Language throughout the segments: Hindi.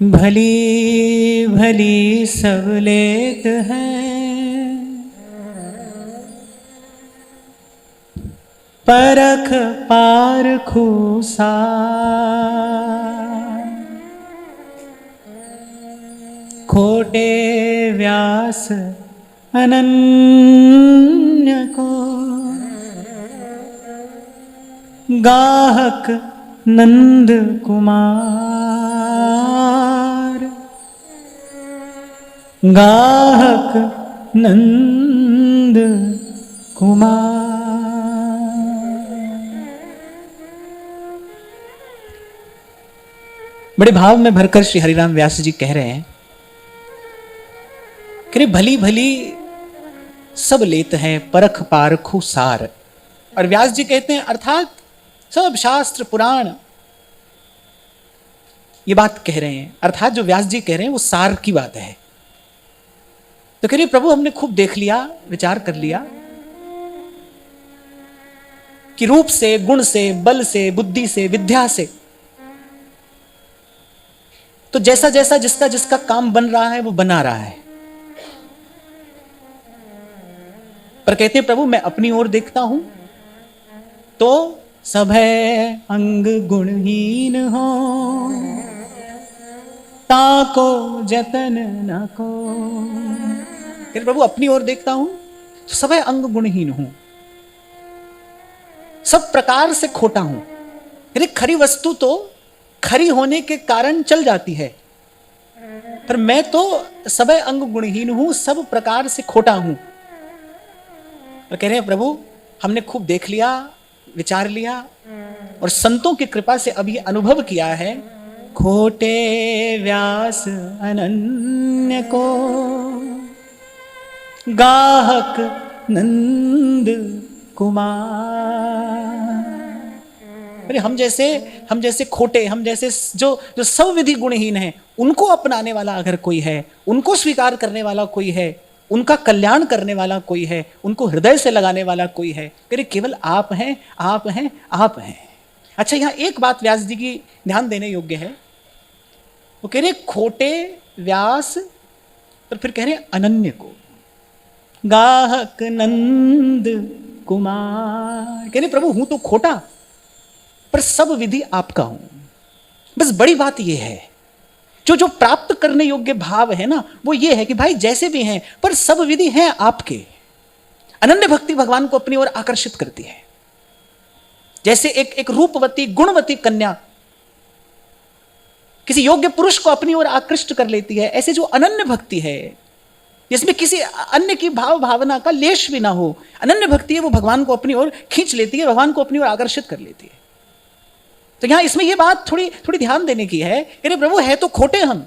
भली भली सब लेत हैं, परख पारखू सार। खोटे व्यास अनन्य को, गाहक नंद कुमार। गाहक नंद कुमार। बड़े भाव में भरकर श्री हरिराम व्यास जी कह रहे हैं कि भली भली सब लेत हैं, परख पारखू सार। और व्यास जी कहते हैं अर्थात सब शास्त्र पुराण ये बात कह रहे हैं, अर्थात जो व्यास जी कह रहे हैं वो सार की बात है। तो कह रहे प्रभु हमने खूब देख लिया, विचार कर लिया कि रूप से, गुण से, बल से, बुद्धि से, विद्या से, तो जैसा जैसा जिसका जिसका काम बन रहा है वो बना रहा है। पर कहते हैं प्रभु मैं अपनी ओर देखता हूं तो सब है अंग गुणहीन हो, ताको जतन न को। कहते प्रभु अपनी ओर देखता हूं तो सब है अंग गुणहीन हूं, सब प्रकार से खोटा हूं। कहते खरी वस्तु तो खरी होने के कारण चल जाती है, पर मैं तो सब अंग गुणहीन हूं, सब प्रकार से खोटा हूं। और कह रहे हैं प्रभु हमने खूब देख लिया, विचार लिया और संतों की कृपा से अब ये अनुभव किया है, खोटे व्यास अनन्य को, गाहक नंद कुमार। अरे हम जैसे खोटे, हम जैसे जो सब विधि गुणहीन हैं, उनको अपनाने वाला अगर कोई है, उनको स्वीकार करने वाला कोई है, उनका कल्याण करने वाला कोई है, उनको हृदय से लगाने वाला कोई है, कह केवल आप हैं, आप हैं, आप हैं। अच्छा यहां एक बात व्यास जी की ध्यान देने योग्य है, वो कह रहे खोटे व्यास, पर फिर कह रहे अनन्य को, गाहक नंद कुमार। कह रहे प्रभु हूं तो खोटा, पर सब विधि आपका हूं। बस बड़ी बात यह है, जो प्राप्त करने योग्य भाव है ना, वो ये है कि भाई जैसे भी हैं पर सब विधि हैं आपके। अनन्य भक्ति भगवान को अपनी ओर आकर्षित करती है। जैसे एक रूपवती गुणवती कन्या किसी योग्य पुरुष को अपनी ओर आकृष्ट कर लेती है, ऐसे जो अनन्य भक्ति है जिसमें किसी अन्य की भाव भावना का लेश भी ना हो, अनन्य भक्ति है, वो भगवान को अपनी ओर खींच लेती है, भगवान को अपनी ओर आकर्षित कर लेती है। तो यहां इसमें यह बात थोड़ी ध्यान देने की है कि प्रभु है तो खोटे हम,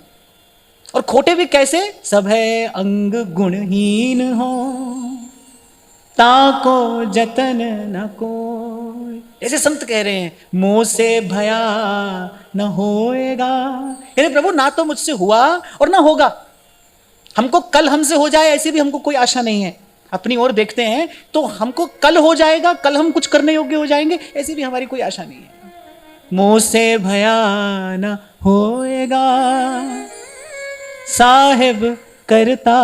और खोटे भी कैसे, सब है अंग गुणहीन हो, ताको जतन न को। ऐसे संत कह रहे हैं मोह से भया न होएगा। प्रभु ना तो मुझसे हुआ और ना होगा, हमको कल हमसे हो जाए ऐसी भी हमको कोई आशा नहीं है। अपनी ओर देखते हैं तो हमको कल हो जाएगा, कल हम कुछ करने योग्य हो जाएंगे, ऐसी भी हमारी कोई आशा नहीं है। मोह से भया न होएगा, साहिब करता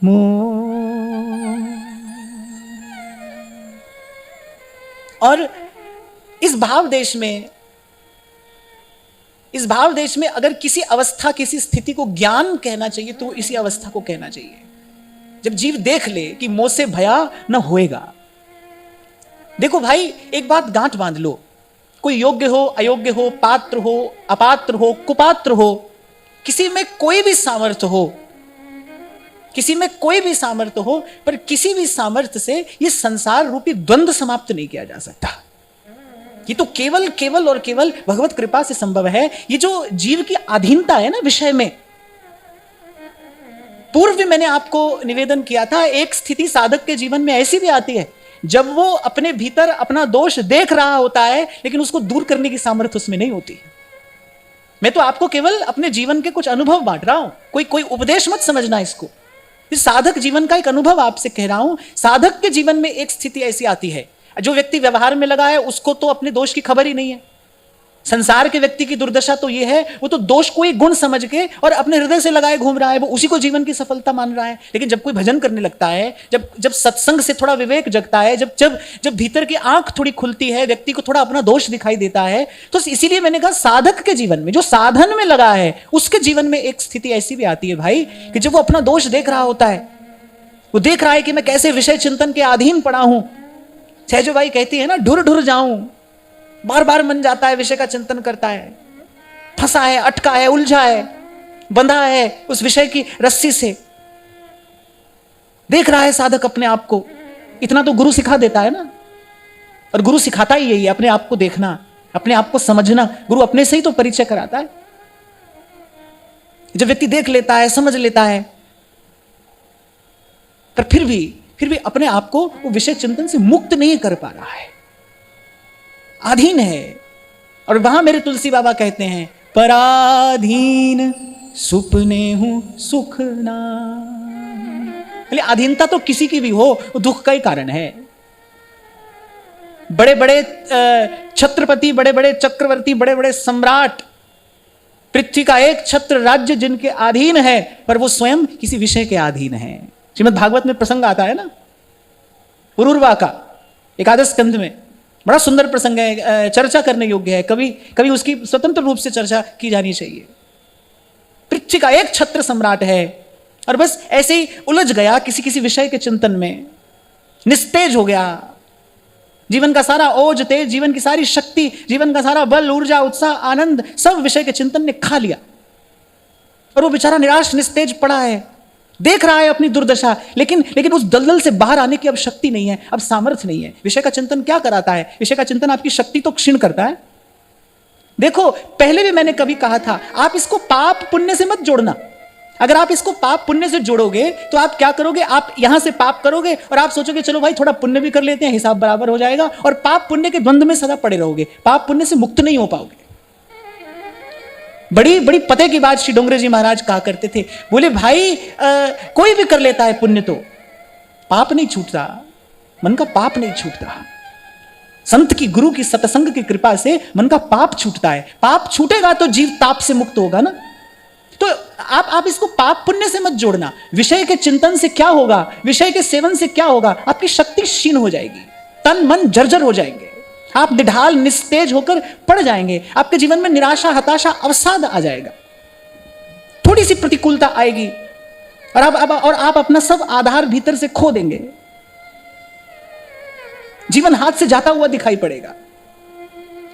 मोह। और इस भाव देश में अगर किसी अवस्था, किसी स्थिति को ज्ञान कहना चाहिए तो इसी अवस्था को कहना चाहिए, जब जीव देख ले कि मोह से भया न होएगा। देखो भाई एक बात गांठ बांध लो, कोई योग्य हो, अयोग्य हो, पात्र हो, अपात्र हो, कुपात्र हो, किसी में कोई भी सामर्थ्य हो, किसी में कोई भी सामर्थ्य हो, पर किसी भी सामर्थ्य से यह संसार रूपी द्वंद्व समाप्त नहीं किया जा सकता। ये तो केवल और केवल भगवत कृपा से संभव है। ये जो जीव की अधीनता है ना विषय में, पूर्व भी मैंने आपको निवेदन किया था, एक स्थिति साधक के जीवन में ऐसी भी आती है जब वो अपने भीतर अपना दोष देख रहा होता है, लेकिन उसको दूर करने की सामर्थ्य उसमें नहीं होती। मैं तो आपको केवल अपने जीवन के कुछ अनुभव बांट रहा हूं, कोई उपदेश मत समझना इसको। इस साधक जीवन का एक अनुभव आपसे कह रहा हूं। साधक के जीवन में एक स्थिति ऐसी आती है, जो व्यक्ति व्यवहार में लगा है उसको तो अपने दोष की खबर ही नहीं है, संसार के व्यक्ति की दुर्दशा तो ये है, वो तो दोष को ही गुण समझ के और अपने हृदय से लगाए घूम रहा है, वो उसी को जीवन की सफलता मान रहा है। लेकिन जब कोई भजन करने लगता है, जब जब सत्संग से थोड़ा विवेक जगता है, जब जब जब भीतर की आंख थोड़ी खुलती है, व्यक्ति को थोड़ा अपना दोष दिखाई देता है, तो इसीलिए मैंने कहा साधक के जीवन में, जो साधन में लगा है, उसके जीवन में एक स्थिति ऐसी भी आती है भाई कि जब वो अपना दोष देख रहा होता है, वो देख रहा है कि मैं कैसे विषय चिंतन के अधीन पड़ा हूं। सहजो भाई कहती है ना, ढुर ढुर जाऊं, बार बार मन जाता है, विषय का चिंतन करता है, फंसा है, अटका है, उलझा है, बंधा है उस विषय की रस्सी से। देख रहा है साधक अपने आप को, इतना तो गुरु सिखा देता है ना, और गुरु सिखाता ही यही है, अपने आप को देखना, अपने आप को समझना। गुरु अपने से ही तो परिचय कराता है। जब व्यक्ति देख लेता है, समझ लेता है, पर फिर भी अपने आप को वो विषय चिंतन से मुक्त नहीं कर पा रहा है, अधीन है। और वहां मेरे तुलसी बाबा कहते हैं, पराधीन सुपने हूं सुख ना। अधीनता तो किसी की भी हो, वो दुख का ही कारण है। बड़े बड़े छत्रपति, बड़े बड़े चक्रवर्ती, बड़े बड़े सम्राट, पृथ्वी का एक छत्र राज्य जिनके अधीन है, पर वो स्वयं किसी विषय के अधीन है। श्रीमद् भागवत में प्रसंग आता है ना, पुरूरवा का, एकादश स्कंध में, बड़ा सुंदर प्रसंग है, चर्चा करने योग्य है, कभी उसकी स्वतंत्र रूप से चर्चा की जानी चाहिए। पृथ्वी का एक छत्र सम्राट है, और बस ऐसे ही उलझ गया किसी विषय के चिंतन में, निस्तेज हो गया। जीवन का सारा ओज तेज, जीवन की सारी शक्ति, जीवन का सारा बल, ऊर्जा, उत्साह, आनंद सब विषय के चिंतन ने खा लिया, और वो बेचारा निराश निस्तेज पड़ा है, देख रहा है अपनी दुर्दशा, लेकिन उस दलदल से बाहर आने की अब शक्ति नहीं है, अब सामर्थ्य नहीं है। विषय का चिंतन क्या कराता है? विषय का चिंतन आपकी शक्ति तो क्षीण करता है। देखो, पहले भी मैंने कभी कहा था, आप इसको पाप पुण्य से मत जोड़ना। अगर आप इसको पाप पुण्य से जोड़ोगे तो आप क्या करोगे? आप यहां से पाप करोगे और आप सोचोगे चलो भाई थोड़ा पुण्य भी कर लेते हैं, हिसाब बराबर हो जाएगा, और पाप पुण्य के द्वंद्व में सदा पड़े रहोगे, पाप पुण्य से मुक्त नहीं हो पाओगे। बड़ी बड़ी पते की बात श्री डोंगरे जी महाराज कहा करते थे, बोले भाई कोई भी कर लेता है पुण्य, तो पाप नहीं छूटता, मन का पाप नहीं छूटता। संत की, गुरु की, सत्संग की कृपा से मन का पाप छूटता है। पाप छूटेगा तो जीव ताप से मुक्त होगा ना। तो आप इसको पाप पुण्य से मत जोड़ना। विषय के चिंतन से क्या होगा, विषय के सेवन से क्या होगा? आपकी शक्ति क्षीण हो जाएगी, तन मन जर्जर हो जाएंगे, आप निढाल निस्तेज होकर पड़ जाएंगे, आपके जीवन में निराशा, हताशा, अवसाद आ जाएगा, थोड़ी सी प्रतिकूलता आएगी, और आप अपना सब आधार भीतर से खो देंगे। जीवन हाथ से जाता हुआ दिखाई पड़ेगा।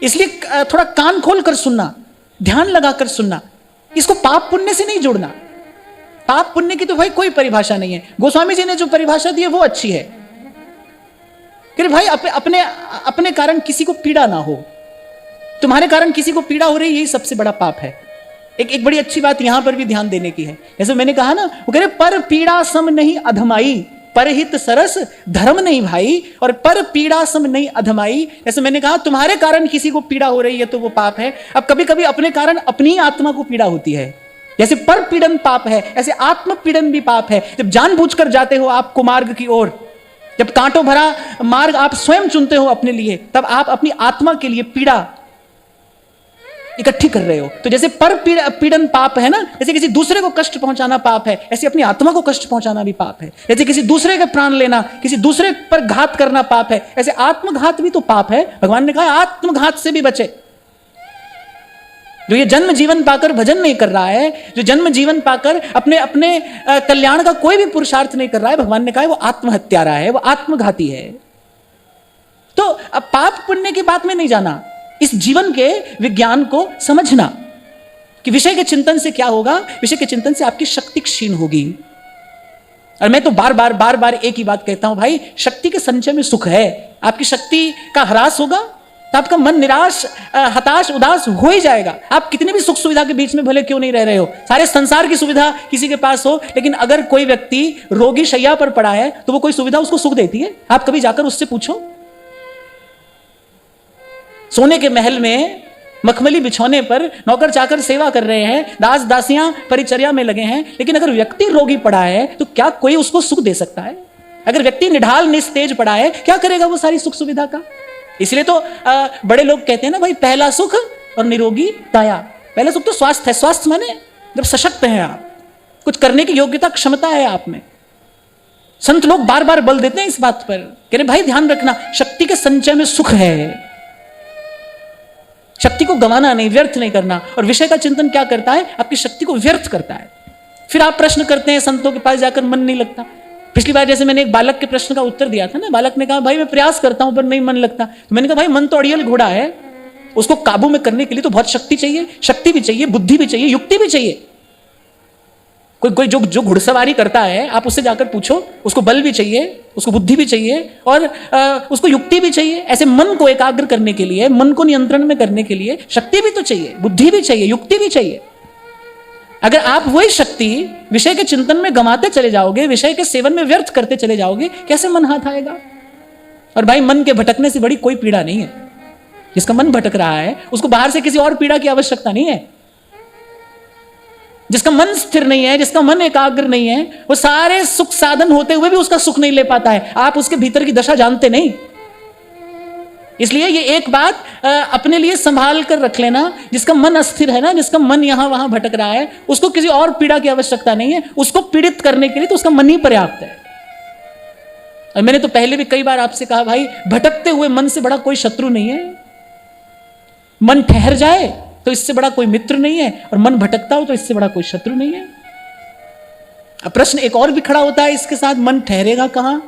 इसलिए थोड़ा कान खोल कर सुनना, ध्यान लगाकर सुनना, इसको पाप पुण्य से नहीं जोड़ना। पाप पुण्य की तो भाई कोई परिभाषा नहीं है। गोस्वामी जी ने जो परिभाषा दी है वो अच्छी है कि भाई अपने कारण किसी को पीड़ा ना हो। तुम्हारे कारण किसी को पीड़ा हो रही है, यही सबसे बड़ा पाप है। एक बड़ी अच्छी बात यहां पर भी ध्यान देने की है। जैसे मैंने कहा ना, वो कह रहे पर पीड़ा सम नहीं अधमाई, परहित सरस धर्म नहीं भाई, और पर पीड़ा सम नहीं अधमाई। जैसे मैंने कहा तुम्हारे कारण किसी को पीड़ा हो रही है तो वो पाप है। अब कभी कभी अपने कारण अपनी आत्मा को पीड़ा होती है, जैसे पर पीड़न पाप है, ऐसे आत्म पीड़न भी पाप है। जब जानबूझकर जाते हो आप कुमार्ग की ओर, जब कांटों भरा मार्ग आप स्वयं चुनते हो अपने लिए, तब आप अपनी आत्मा के लिए पीड़ा इकट्ठी कर रहे हो। तो जैसे पर पीड़न पाप है ना, जैसे किसी दूसरे को कष्ट पहुंचाना पाप है, ऐसे अपनी आत्मा को कष्ट पहुंचाना भी पाप है। जैसे किसी दूसरे के प्राण लेना, किसी दूसरे पर घात करना पाप है, ऐसे आत्मघात भी तो पाप है। भगवान ने कहा आत्मघात से भी बचे। जो ये जन्म जीवन पाकर भजन नहीं कर रहा है, जो जन्म जीवन पाकर अपने कल्याण का कोई भी पुरुषार्थ नहीं कर रहा है, भगवान ने कहा है वो आत्महत्यारा है, वो आत्मघाती है। तो अब पाप पुण्य की बात में नहीं जाना, इस जीवन के विज्ञान को समझना कि विषय के चिंतन से क्या होगा। विषय के चिंतन से आपकी शक्ति क्षीण होगी। और मैं तो बार बार एक ही बात कहता हूं, भाई शक्ति के संचय में सुख है। आपकी शक्ति का ह्रास होगा तो आपका मन निराश, हताश, उदास हो ही जाएगा। आप कितने भी सुख सुविधा के बीच में भले क्यों नहीं रह रहे हो, सारे संसार की सुविधा किसी के पास हो, लेकिन अगर कोई व्यक्ति रोगी शैया पर पड़ा है तो वो कोई सुविधा उसको सुख देती है? आप कभी जाकर उससे पूछो। सोने के महल में मखमली बिछौने पर नौकर चाकर सेवा कर रहे हैं, दास दासियां परिचर्या में लगे हैं, लेकिन अगर व्यक्ति रोगी पड़ा है तो क्या कोई उसको सुख दे सकता है? अगर व्यक्ति निढाल निस्तेज पड़ा है, क्या करेगा वो सारी सुख सुविधा का? इसलिए तो बड़े लोग कहते हैं ना भाई, पहला सुख और निरोगी काया। पहला सुख तो स्वास्थ्य है। स्वास्थ्य माने जब सशक्त हैं आप, कुछ करने की योग्यता क्षमता है आप में। संत लोग बार बार बल देते हैं इस बात पर, कह रहे भाई ध्यान रखना, शक्ति के संचय में सुख है, शक्ति को गंवाना नहीं, व्यर्थ नहीं करना। और विषय का चिंतन क्या करता है, आपकी शक्ति को व्यर्थ करता है। फिर आप प्रश्न करते हैं संतों के पास जाकर, मन नहीं लगता। पिछली बार जैसे मैंने एक बालक के प्रश्न का उत्तर दिया था ना, बालक ने कहा भाई मैं प्रयास करता हूं पर नहीं मन लगता। तो मैंने कहा भाई मन तो अड़ियल घोड़ा है, उसको काबू में करने के लिए तो बहुत शक्ति चाहिए, शक्ति भी चाहिए, बुद्धि भी चाहिए, युक्ति भी चाहिए। कोई जो घुड़सवारी करता है, आप उससे जाकर पूछो, उसको बल भी चाहिए, उसको बुद्धि भी चाहिए और उसको युक्ति भी चाहिए। ऐसे मन को एकाग्र करने के लिए, मन को नियंत्रण में करने के लिए शक्ति भी तो चाहिए, बुद्धि भी चाहिए, युक्ति भी चाहिए। अगर आप वही शक्ति विषय के चिंतन में गंवाते चले जाओगे, विषय के सेवन में व्यर्थ करते चले जाओगे, कैसे मन हाथ आएगा। और भाई मन के भटकने से बड़ी कोई पीड़ा नहीं है। जिसका मन भटक रहा है उसको बाहर से किसी और पीड़ा की आवश्यकता नहीं है। जिसका मन स्थिर नहीं है, जिसका मन एकाग्र नहीं है, वो सारे सुख साधन होते हुए भी उसका सुख नहीं ले पाता है। आप उसके भीतर की दशा जानते नहीं। इसलिए ये एक बात अपने लिए संभाल कर रख लेना, जिसका मन अस्थिर है ना, जिसका मन यहां वहां भटक रहा है, उसको किसी और पीड़ा की आवश्यकता नहीं है। उसको पीड़ित करने के लिए तो उसका मन ही पर्याप्त है। और मैंने तो पहले भी कई बार आपसे कहा भाई, भटकते हुए मन से बड़ा कोई शत्रु नहीं है। मन ठहर जाए तो इससे बड़ा कोई मित्र नहीं है, और मन भटकता हो तो इससे बड़ा कोई शत्रु नहीं है। अब प्रश्न एक और भी खड़ा होता है इसके साथ, मन ठहरेगा कहां।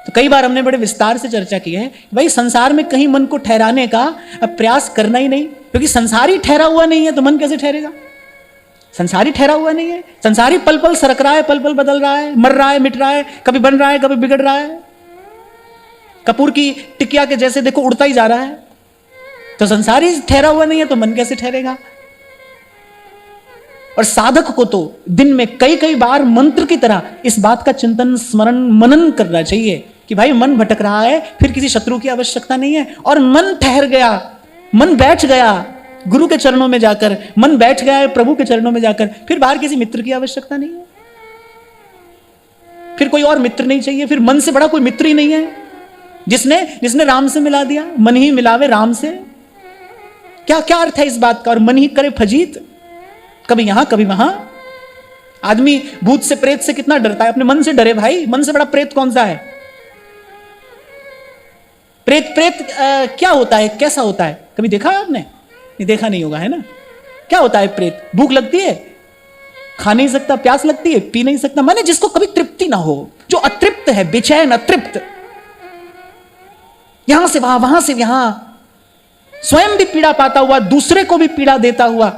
तो कई बार हमने बड़े विस्तार से चर्चा की है, भाई संसार में कहीं मन को ठहराने का प्रयास करना ही नहीं, क्योंकि संसार ही ठहरा हुआ नहीं है तो मन कैसे ठहरेगा। संसार ही ठहरा हुआ नहीं है, संसार ही पल पल सरक रहा है, पल पल बदल रहा है, मर रहा है, मिट रहा है, कभी बन रहा है, कभी बिगड़ रहा है। कपूर की टिकिया के जैसे देखो उड़ता ही जा रहा है। तो संसार ही ठहरा हुआ नहीं है तो मन कैसे ठहरेगा। और साधक को तो दिन में कई कई बार मंत्र की तरह इस बात का चिंतन, स्मरण, मनन करना चाहिए कि भाई मन भटक रहा है, फिर किसी शत्रु की आवश्यकता नहीं है। और मन ठहर गया, मन बैठ गया गुरु के चरणों में जाकर, मन बैठ गया है प्रभु के चरणों में जाकर, फिर बाहर किसी मित्र की आवश्यकता नहीं है, फिर कोई और मित्र नहीं चाहिए। फिर मन से बड़ा कोई मित्र ही नहीं है। जिसने राम से मिला दिया, मन ही मिलावे राम से, क्या क्या अर्थ है इस बात का। और मन ही करे फजीत, कभी यहां कभी वहां। आदमी भूत से प्रेत से कितना डरता है, अपने मन से डरे भाई। मन से बड़ा प्रेत कौन सा है। प्रेत क्या होता है, कैसा होता है, कभी देखा है आपने। नहीं देखा नहीं होगा, है ना। क्या होता है प्रेत। भूख लगती है, खा नहीं सकता, प्यास लगती है, पी नहीं सकता, माने जिसको कभी तृप्ति ना हो, जो अतृप्त है, बेचैन, अतृप्त, यहां से वहां से यहां, स्वयं भी पीड़ा पाता हुआ, दूसरे को भी पीड़ा देता हुआ,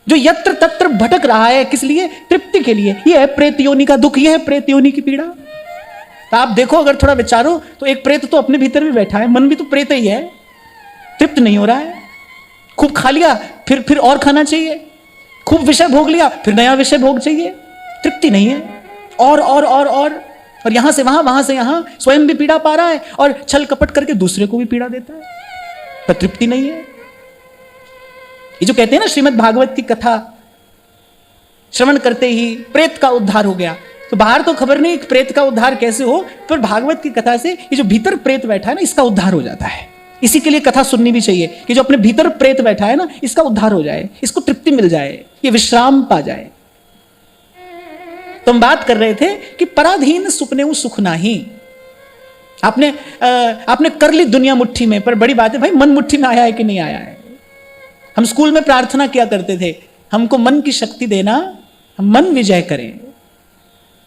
जो यत्र तत्र भटक रहा है, किस लिए, तृप्ति के लिए। यह है प्रेत योनि का दुख, यह है प्रेत योनि की पीड़ा। तो आप देखो, अगर थोड़ा विचारो तो एक प्रेत तो अपने भीतर भी बैठा है, मन भी तो प्रेत ही है, तृप्त नहीं हो रहा है। खूब खा लिया, फिर और खाना चाहिए, खूब विषय भोग लिया, फिर नया विषय भोग चाहिए, तृप्ति नहीं है। और यहां से वहां से यहां, स्वयं भी पीड़ा पा रहा है और छल कपट करके दूसरे को भी पीड़ा देता है, पर तृप्ति नहीं है। ये जो कहते हैं ना, श्रीमद् भागवत की कथा श्रवण करते ही प्रेत का उद्धार हो गया। तो बाहर तो खबर नहीं प्रेत का उद्धार कैसे हो, पर भागवत की कथा से ये जो भीतर प्रेत बैठा है ना, इसका उद्धार हो जाता है। इसी के लिए कथा सुननी भी चाहिए कि जो अपने भीतर प्रेत बैठा है ना, इसका उद्धार हो जाए, इसको तृप्ति मिल जाए, ये विश्राम पा जाए। तो हम बात कर रहे थे कि पराधीन सुपने सुख नाही। आपने कर ली दुनिया मुट्ठी में, पर बड़ी बात है भाई, मन मुट्ठी में आया है कि नहीं आया है। हम स्कूल में प्रार्थना किया करते थे, हमको मन की शक्ति देना, हम मन विजय करें।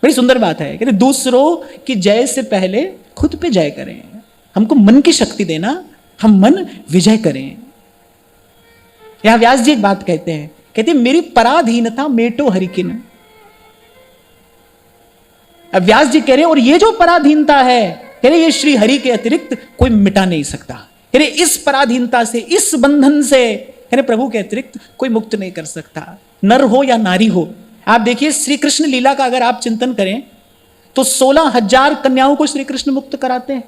बड़ी सुंदर बात है कि दूसरों की जय से पहले खुद पे जय करें। हमको मन की शक्ति देना, हम मन विजय करें। यहां व्यास जी एक बात कहते हैं, मेरी पराधीनता मेटो हरिकिन। अब व्यास जी कह रहे हैं, और ये जो पराधीनता है, कह रहे ये श्री हरि के अतिरिक्त कोई मिटा नहीं सकता। कह रहे इस पराधीनता से, इस बंधन से, कह रहे प्रभु के अतिरिक्त कोई मुक्त नहीं कर सकता, नर हो या नारी हो। आप देखिए श्री कृष्ण लीला का अगर आप चिंतन करें तो 16,000 कन्याओं को श्री कृष्ण मुक्त कराते हैं।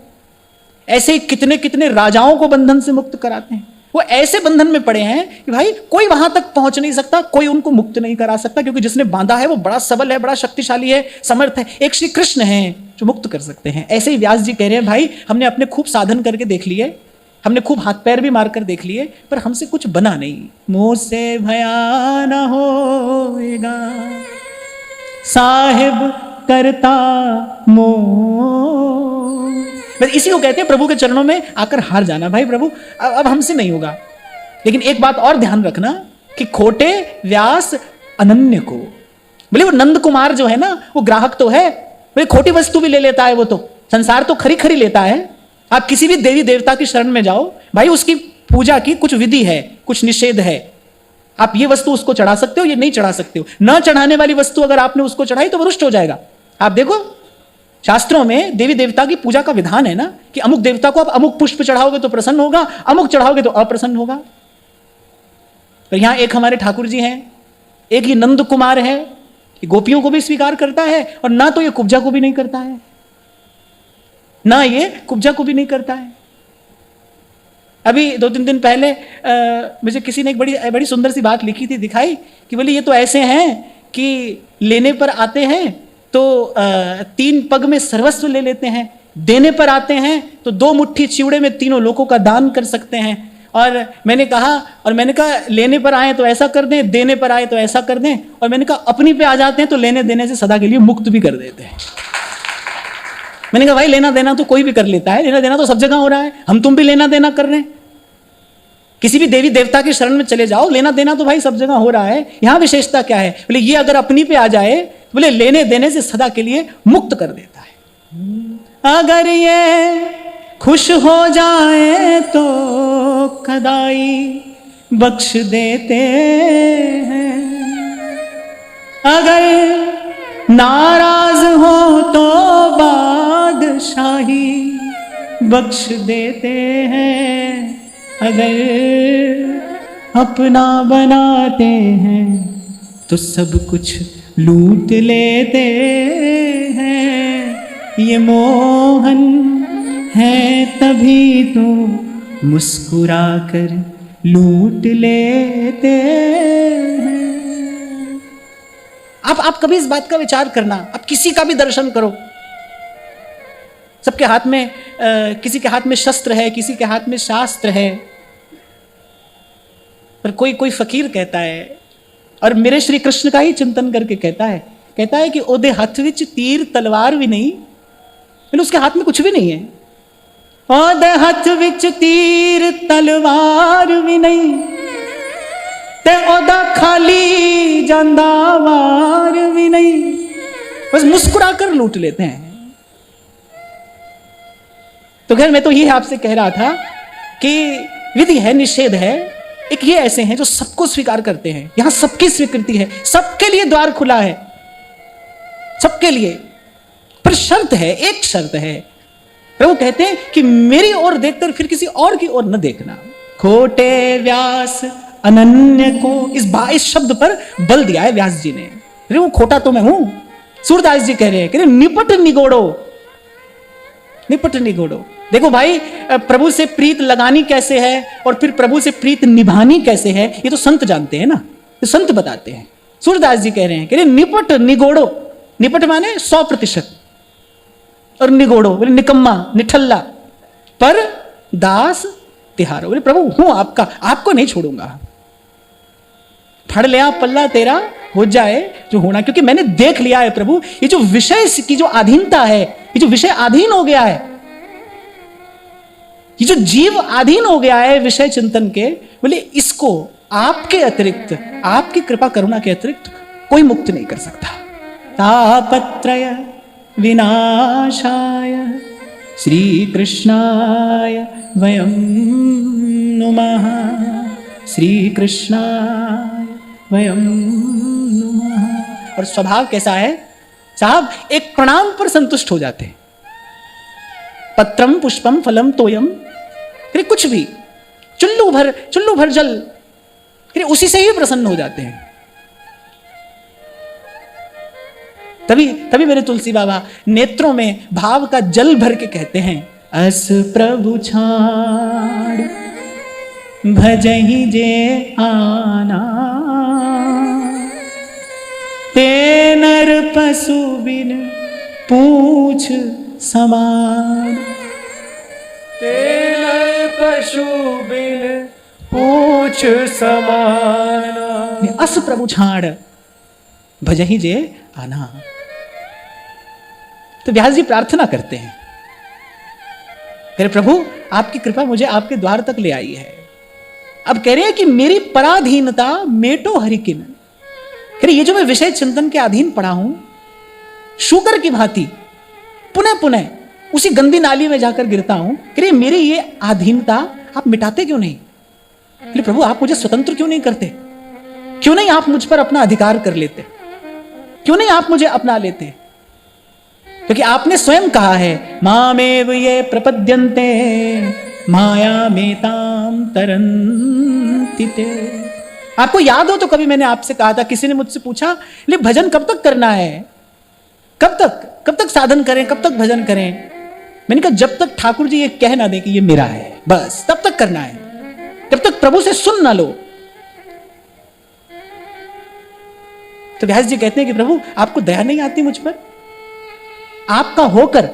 ऐसे ही कितने कितने राजाओं को बंधन से मुक्त कराते हैं। वो ऐसे बंधन में पड़े हैं कि भाई कोई वहां तक पहुंच नहीं सकता, कोई उनको मुक्त नहीं करा सकता, क्योंकि जिसने बांधा है वो बड़ा सबल है, बड़ा शक्तिशाली है, समर्थ है। एक श्री कृष्ण है जो मुक्त कर सकते हैं। ऐसे ही व्यास जी कह रहे हैं, भाई हमने अपने खूब साधन करके देख लिए, हमने खूब हाथ पैर भी मारकर देख लिए, पर हमसे कुछ बना नहीं। मुझसे भया न होएगा साहिब करता मोह। बस इसी को कहते हैं प्रभु के चरणों में आकर हार जाना। भाई प्रभु अब हमसे नहीं होगा। लेकिन एक बात और ध्यान रखना कि खोटे व्यास अनन्य को, बोले वो नंद कुमार जो है ना, वो ग्राहक तो है, बोले खोटी वस्तु भी ले लेता है, वो तो संसार तो खरी खरी लेता है। आप किसी भी देवी देवता की शरण में जाओ भाई, उसकी पूजा की कुछ विधि है, कुछ निषेध है। आप ये वस्तु उसको चढ़ा सकते हो, ये नहीं चढ़ा सकते हो। न चढ़ाने वाली वस्तु अगर आपने उसको चढ़ाई तो वो रुष्ट हो जाएगा। आप देखो शास्त्रों में देवी देवता की पूजा का विधान है ना, कि अमुक देवता को आप अमुक पुष्प चढ़ाओगे तो प्रसन्न होगा, अमुक चढ़ाओगे तो अप्रसन्न होगा। पर यहां एक हमारे ठाकुर जी हैं, एक ये नंद कुमार है, ये गोपियों को भी स्वीकार करता है और ना तो ये कुब्जा को भी नहीं करता है, ना ये कुब्जा को भी नहीं करता है। अभी 2-3 दिन पहले मुझे किसी ने एक बड़ी सुंदर सी बात लिखी थी, दिखाई कि बोले ये तो ऐसे हैं कि लेने पर आते हैं तो 3 पग में सर्वस्व ले लेते हैं, देने पर आते हैं तो 2 मुट्ठी चिवड़े में तीनों लोगों का दान कर सकते हैं। और मैंने कहा लेने पर आए तो ऐसा कर दें, देने पर आए तो ऐसा कर दें, और मैंने कहा अपनी पे आ जाते हैं तो लेने देने से सदा के लिए मुक्त भी कर देते हैं। मैंने कहा भाई लेना देना तो कोई भी कर लेता है, लेना देना तो सब जगह हो रहा है, हम तुम भी लेना देना कर रहे हैं। किसी भी देवी देवता की शरण में चले जाओ, लेना देना तो भाई सब जगह हो रहा है। यहां विशेषता क्या है? बोले ये अगर अपनी पे आ जाए, बोले लेने देने से सदा के लिए मुक्त कर देता है। अगर ये खुश हो जाए तो कदाई बख्श देते हैं, अगर नाराज हो तो बादशाही बख्श देते हैं, अगर अपना बनाते हैं तो सब कुछ लूट लेते हैं। ये मोहन है तभी तो मुस्कुरा कर लूट लेते हैं। आप कभी इस बात का विचार करना, आप किसी का भी दर्शन करो, सबके हाथ में किसी के हाथ में शस्त्र है, किसी के हाथ में शास्त्र है, पर कोई फकीर कहता है, और मेरे श्री कृष्ण का ही चिंतन करके कहता है कि ओदे हाथ विच तीर तलवार भी नहीं, उसके हाथ में कुछ भी नहीं है। ओदे हाथ विच तीर तलवार भी नहीं ते ओदा खाली जांदा वार भी नहीं, बस मुस्कुरा कर लूट लेते हैं। तो खैर मैं तो ये आपसे कह रहा था कि विधि है, निषेध है, एक ये ऐसे हैं जो सबको स्वीकार करते हैं। यहां सबकी स्वीकृति है, सबके लिए द्वार खुला है, सबके लिए। पर शर्त है, एक शर्त है, प्रभु कहते हैं कि मेरी ओर देखकर फिर किसी और की ओर न देखना। खोटे व्यास अनन्य को, इस शब्द पर बल दिया है व्यास जी ने। अरे वो खोटा तो मैं हूं। सूरदास जी कह रहे हैं कि निपट निगोड़ो, निपट निगोड़ो। देखो भाई, प्रभु से प्रीत लगानी कैसे है और फिर प्रभु से प्रीत निभानी कैसे है, ये तो संत जानते हैं ना, तो संत बताते हैं। सूरदास जी कह रहे हैं कि निपट निगोड़ो, निपट माने 100%, और निगोड़ो बोले निकम्मा निठल्ला, पर दास तिहारो, बोले प्रभु हूं आपका, आपको नहीं छोड़ूंगा। फड़ लिया पल्ला तेरा हो जाए जो होना, क्योंकि मैंने देख लिया है प्रभु, ये जो विषय की जो अधीनता है, ये जो विषय अधीन हो गया है, ये जो जीव अधीन हो गया है विषय चिंतन के, बोले इसको आपके अतिरिक्त, आपकी कृपा करुणा के अतिरिक्त कोई मुक्त नहीं कर सकता। तापत्रय विनाशाय श्री कृष्णाय वयं नुमः, श्री कृष्णाय वयं नुमः। और स्वभाव कैसा है साहब, एक प्रणाम पर संतुष्ट हो जाते हैं। पत्रम पुष्पम फलम तोयम, फिर कुछ भी, चुल्लू भर जल, फिर उसी से ही प्रसन्न हो जाते हैं। तभी मेरे तुलसी बाबा नेत्रों में भाव का जल भर के कहते हैं, अस प्रभु छाड़ भजहि जे आना, ते नर पशु बिन पूछ समान, ते नर पशु बिन पूछ समाना। अस प्रभु छाड़ भजहि जे आना। तो व्यास जी प्रार्थना करते हैं, कह प्रभु आपकी कृपा मुझे आपके द्वार तक ले आई है। अब कह रहे हैं कि मेरी पराधीनता मेटो हरिकिन। कह रहे ये जो मैं विषय चिंतन के अधीन पड़ा हूं, शूकर की भांति पुनः पुनः उसी गंदी नाली में जाकर गिरता हूं, कह रहे मेरी ये अधीनता आप मिटाते क्यों नहीं? कह प्रभु आप मुझे स्वतंत्र क्यों नहीं करते? क्यों नहीं आप मुझ पर अपना अधिकार कर लेते? क्यों नहीं आप मुझे अपना लेते? क्योंकि आपने स्वयं कहा है मामेव ये प्रपद्यन्ते माया मेताम तरन्ति ते। आपको याद हो तो कभी मैंने आपसे कहा था, किसी ने मुझसे पूछा ले भजन कब तक करना है, कब तक साधन करें, कब तक भजन करें? मैंने कहा जब तक ठाकुर जी ये कह ना दे कि ये मेरा है, बस तब तक करना है, जब तक प्रभु से सुन ना लो। तो व्यास जी कहते हैं कि प्रभु आपको दया नहीं आती मुझ पर? आपका होकर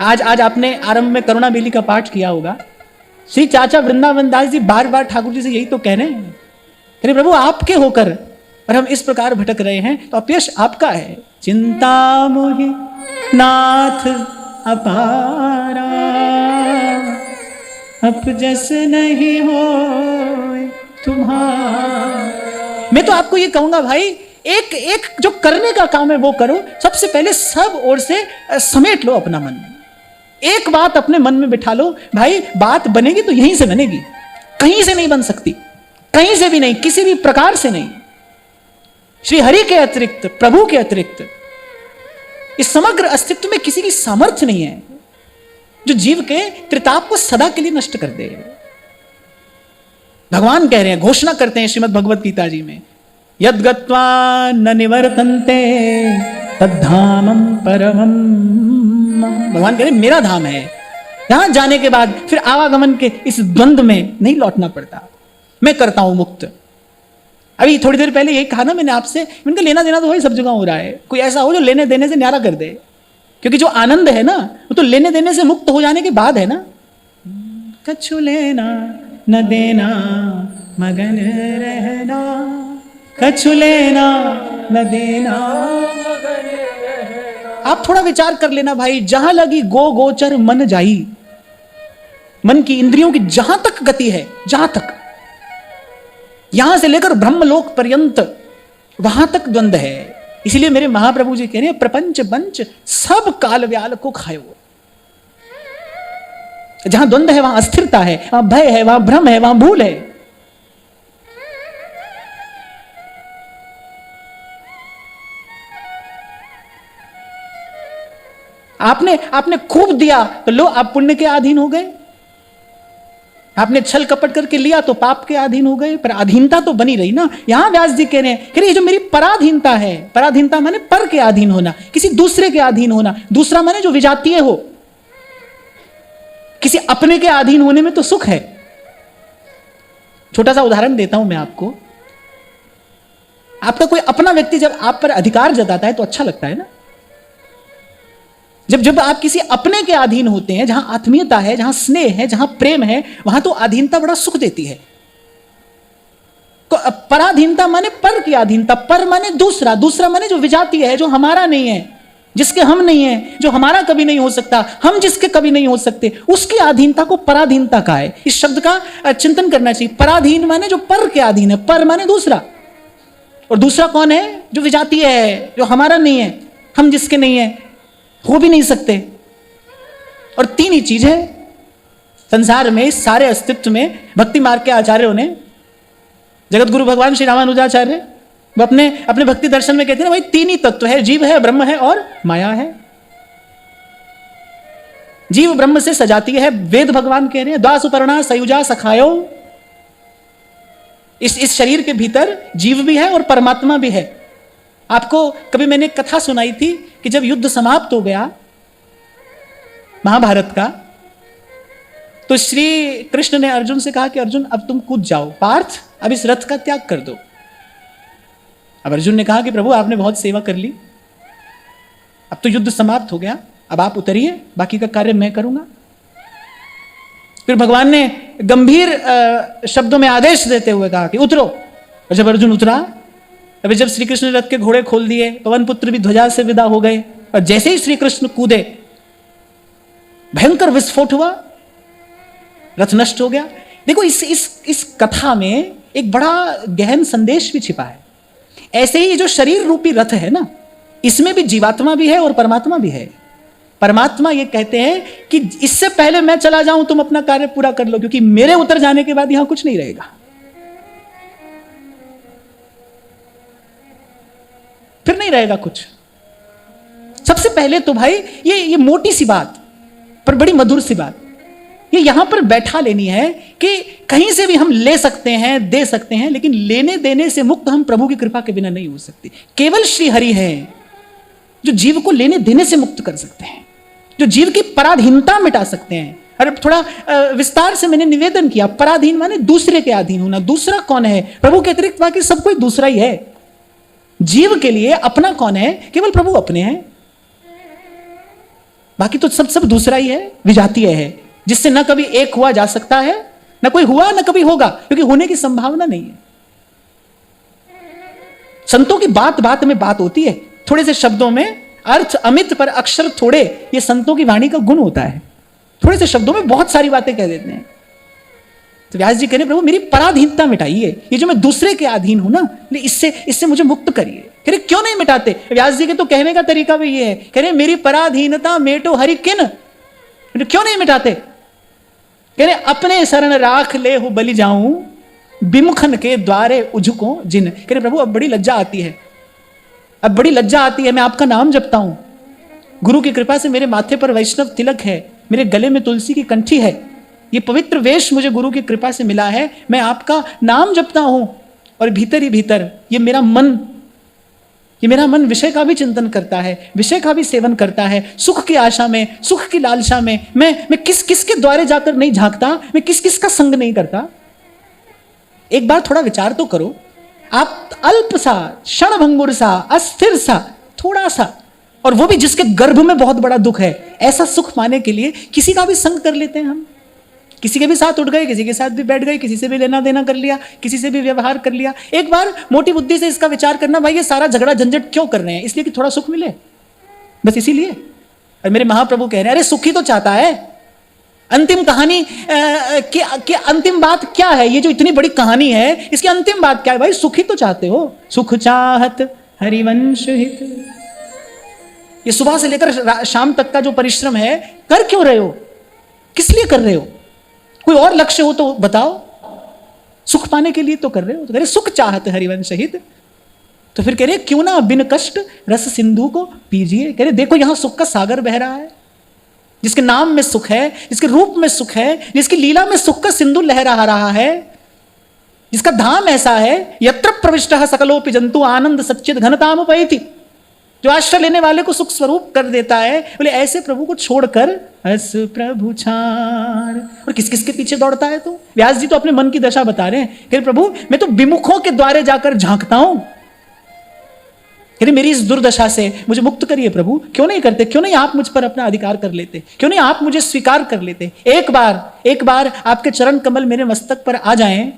आज आपने आरंभ में करुणा बेली का पाठ किया होगा। श्री चाचा वृंदावन दास जी बार बार ठाकुर जी से यही तो कह रहे हैं, कह रहे प्रभु आपके होकर और हम इस प्रकार भटक रहे हैं, तो अपयश आपका है। चिंता मोहि नाथ अपारा अपजस नहीं हो तुम्हारा। मैं तो आपको ये कहूंगा भाई, एक जो करने का काम है वो करो। सबसे पहले सब ओर से समेट लो अपना मन। एक बात अपने मन में बिठा लो, भाई बात बनेगी तो यहीं से बनेगी, कहीं से नहीं बन सकती, कहीं से भी नहीं, किसी भी प्रकार से नहीं। श्री हरि के अतिरिक्त, प्रभु के अतिरिक्त इस समग्र अस्तित्व में किसी की सामर्थ्य नहीं है जो जीव के त्रिताप को सदा के लिए नष्ट कर दे। भगवान कह रहे हैं, घोषणा करते हैं श्रीमद् भगवत गीता जी में, यद गत्वा न निवर्तन्ते तद्धामं परमं। भगवान कह रहे मेरा धाम है, यहां जाने के बाद फिर आवागमन के इस द्वंद्व में नहीं लौटना पड़ता, मैं करता हूं मुक्त। अभी थोड़ी देर पहले यही कहा ना मैंने आपसे, इनका लेना देना तो वही सब जगह हो रहा है। कोई ऐसा हो जो लेने देने से न्यारा कर दे, क्योंकि जो आनंद है ना वो तो लेने देने से मुक्त हो जाने के बाद है ना। कछु लेना न देना मगन रहना, कछु लेना न देना। आप थोड़ा विचार कर लेना भाई, जहां लगी गो गोचर मन जाई। मन की इंद्रियों की जहां तक गति है, जहां तक, यहां से लेकर ब्रह्मलोक पर्यंत वहां तक द्वंद्व है। इसलिए मेरे महाप्रभु जी कह रहे हैं प्रपंच पंच सब काल व्याल को खायो। जहां द्वंद्व है वहां अस्थिरता है, वहां भय है, वहां भ्रम है, वहां भूल है। आपने खूब दिया तो लो आप पुण्य के अधीन हो गए, आपने छल कपट करके लिया तो पाप के अधीन हो गए, पर अधीनता तो बनी रही ना। यहां व्यास जी कह रहे हैं कि ये जो मेरी पराधीनता है, पराधीनता माने पर के अधीन होना, किसी दूसरे के अधीन होना। दूसरा माने जो विजातीय हो, किसी अपने के अधीन होने में तो सुख है। छोटा सा उदाहरण देता हूं मैं आपको। आपका कोई अपना व्यक्ति जब आप पर अधिकार जताता है तो अच्छा लगता है ना। जब आप किसी अपने के अधीन होते हैं, जहां आत्मीयता है, जहां स्नेह है, जहां प्रेम है, वहां तो अधीनता बड़ा सुख देती है। पराधीनता माने पर की अधीनता, पर माने दूसरा, दूसरा माने जो विजातीय है, जो हमारा नहीं है, जिसके हम नहीं है, जो हमारा कभी नहीं हो सकता, हम जिसके कभी नहीं हो सकते, उसकी अधीनता को पराधीनता कहा है। इस शब्द का चिंतन करना चाहिए। पराधीन माने जो पर के अधीन है, पर माने दूसरा, और दूसरा कौन है? जो विजातीय है, जो हमारा नहीं है, हम जिसके नहीं है, हो भी नहीं सकते। और तीन ही चीज है संसार में, इस सारे अस्तित्व में। भक्ति मार्ग के आचार्यों ने, जगत गुरु भगवान श्री रामानुजाचार्य, वो अपने भक्ति दर्शन में कहते हैं भाई तीन ही तत्व है, जीव है, ब्रह्म है और माया है। जीव ब्रह्म से सजाती है, वेद भगवान कह रहे हैं द्वासुपर्णा सयुजा सखायो। इस शरीर के भीतर जीव भी है और परमात्मा भी है। आपको कभी मैंने कथा सुनाई थी कि जब युद्ध समाप्त हो गया महाभारत का, तो श्री कृष्ण ने अर्जुन से कहा कि अर्जुन अब तुम कूद जाओ, पार्थ अब इस रथ का त्याग कर दो। अब अर्जुन ने कहा कि प्रभु आपने बहुत सेवा कर ली, अब तो युद्ध समाप्त हो गया, अब आप उतरिए, बाकी का कार्य मैं करूंगा। फिर भगवान ने गंभीर शब्दों में आदेश देते हुए कहा कि उतरो। और जब अर्जुन उतरा, अभी जब श्री कृष्ण ने रथ के घोड़े खोल दिए, पवन पुत्र भी ध्वजा से विदा हो गए, और जैसे ही श्री कृष्ण कूदे भयंकर विस्फोट हुआ, रथ नष्ट हो गया। देखो इस कथा में एक बड़ा गहन संदेश भी छिपा है। ऐसे ही जो शरीर रूपी रथ है ना, इसमें भी जीवात्मा भी है और परमात्मा भी है। परमात्मा ये कहते हैं कि इससे पहले मैं चला जाऊं तुम अपना कार्य पूरा कर लो, क्योंकि मेरे उतर जाने के बाद यहां कुछ नहीं रहेगा। फिर नहीं रहेगा कुछ। सबसे पहले तो भाई ये मोटी सी बात पर बड़ी मधुर सी बात ये यहां पर बैठा लेनी है कि कहीं से भी हम ले सकते हैं, दे सकते हैं, लेकिन लेने देने से मुक्त हम प्रभु की कृपा के बिना नहीं हो सकती। केवल श्री हरि है जो जीव को लेने देने से मुक्त कर सकते हैं, जो जीव की पराधीनता मिटा सकते हैं। अरे थोड़ा विस्तार से मैंने निवेदन किया, पराधीन माने दूसरे के अधीन होना। दूसरा कौन है? प्रभु के अतिरिक्त बाकी सब कोई दूसरा ही है। जीव के लिए अपना कौन है? केवल प्रभु अपने हैं, बाकी तो सब दूसरा ही है, विजातीय है, जिससे न कभी एक हुआ जा सकता है, न कोई हुआ, न कभी होगा, क्योंकि होने की संभावना नहीं है। संतों की बात बात में बात होती है, थोड़े से शब्दों में अर्थ अमित पर अक्षर थोड़े, ये संतों की वाणी का गुण होता है। थोड़े से शब्दों में बहुत सारी बातें कह देते हैं। तो व्यास जी कह रहे प्रभु मेरी पराधीनता मिटाइए, ये जो मैं दूसरे के अधीन हूं ना, इससे मुझे मुक्त करिए। कह रहे क्यों नहीं मिटाते? व्यास जी के तो कहने का तरीका भी ये है, कह रहे मेरी पराधीनता मेटो हरि किन, क्यों नहीं मिटाते? कह रहे अपने शरण राख ले हो बलि जाऊं, विमुखन के द्वारे उझको जिन। कह रहे प्रभु अब बड़ी लज्जा आती है, अब बड़ी लज्जा आती है, मैं आपका नाम जपता हूं, गुरु की कृपा से मेरे माथे पर वैष्णव तिलक है, मेरे गले में तुलसी की कंठी है, ये पवित्र वेश मुझे गुरु की कृपा से मिला है, मैं आपका नाम जपता हूं, और भीतर ही भीतर ये मेरा मन विषय का भी चिंतन करता है, विषय का भी सेवन करता है, सुख की आशा में, सुख की लालसा में मैं किस के द्वारे जाकर नहीं झांकता, मैं किस का संग नहीं करता। एक बार थोड़ा विचार तो करो, आप अल्प सा, क्षणभंगुर सा, अस्थिर सा, थोड़ा सा, और वो भी जिसके गर्भ में बहुत बड़ा दुख है, ऐसा सुख पाने के लिए किसी का भी संग कर लेते हैं हम। किसी के भी साथ उठ गए, किसी के साथ भी बैठ गए, किसी से भी लेना देना कर लिया, किसी से भी व्यवहार कर लिया। एक बार मोटी बुद्धि से इसका विचार करना, भाई ये सारा झगड़ा झंझट क्यों कर रहे हैं? इसलिए कि थोड़ा सुख मिले, बस इसीलिए। और मेरे महाप्रभु कह रहे हैं अरे सुखी तो चाहता है। अंतिम कहानी की अंतिम बात क्या है? ये जो इतनी बड़ी कहानी है, इसकी अंतिम बात क्या है? भाई सुखी तो चाहते हो, सुख चाहत हरिवंश हित। ये सुबह से लेकर शाम तक का जो परिश्रम है, कर क्यों रहे हो? किस लिए कर रहे हो? कोई और लक्ष्य हो तो बताओ। सुख पाने के लिए तो कर रहे हो। तो कह रहे सुख चाहत हरिवंश हित, तो फिर कह रहे क्यों ना बिन कष्ट रस सिंधु को पीजिए। कह रहे देखो यहां सुख का सागर बह रहा है, जिसके नाम में सुख है, जिसके रूप में सुख है, जिसकी लीला में सुख का सिंधु लहरा रहा है, जिसका धाम ऐसा है यत्र प्रविष्टः सकलोपि जंतु आनंद सच्चिद घनताम उपैति, जो आश्रय लेने वाले को सुख स्वरूप कर देता है। बोले ऐसे प्रभु को छोड़कर हस प्रभु छाड़, और किस किस के पीछे दौड़ता है तू? व्यास जी तो अपने मन की दशा बता रहे हैं। कह प्रभु मैं तो विमुखों के द्वारे जाकर झांकता हूं, कह मेरी इस दुर्दशा से मुझे मुक्त करिए प्रभु। क्यों नहीं करते? क्यों नहीं आप मुझ पर अपना अधिकार कर लेते? क्यों नहीं आप मुझे स्वीकार कर लेते? एक बार आपके चरण कमल मेरे मस्तक पर आ जाएं,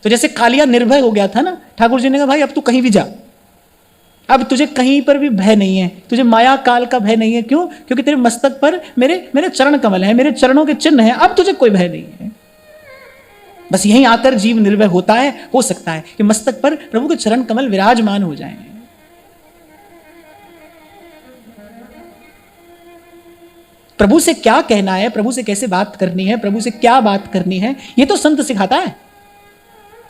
तो जैसे कालिया निर्भय हो गया था ना, ठाकुर जी ने कहा भाई अब तू कहीं भी जा, अब तुझे कहीं पर भी भय नहीं है, तुझे माया काल का भय नहीं है। क्यों? क्योंकि तेरे मस्तक पर मेरे चरण कमल है, मेरे चरणों के चिन्ह है, अब तुझे कोई भय नहीं है। बस यहीं आकर जीव निर्भय होता है, हो सकता है कि मस्तक पर प्रभु के चरण कमल विराजमान हो जाएं। प्रभु से क्या कहना है, प्रभु से कैसे बात करनी है, प्रभु से क्या बात करनी है, ये तो संत सिखाता है,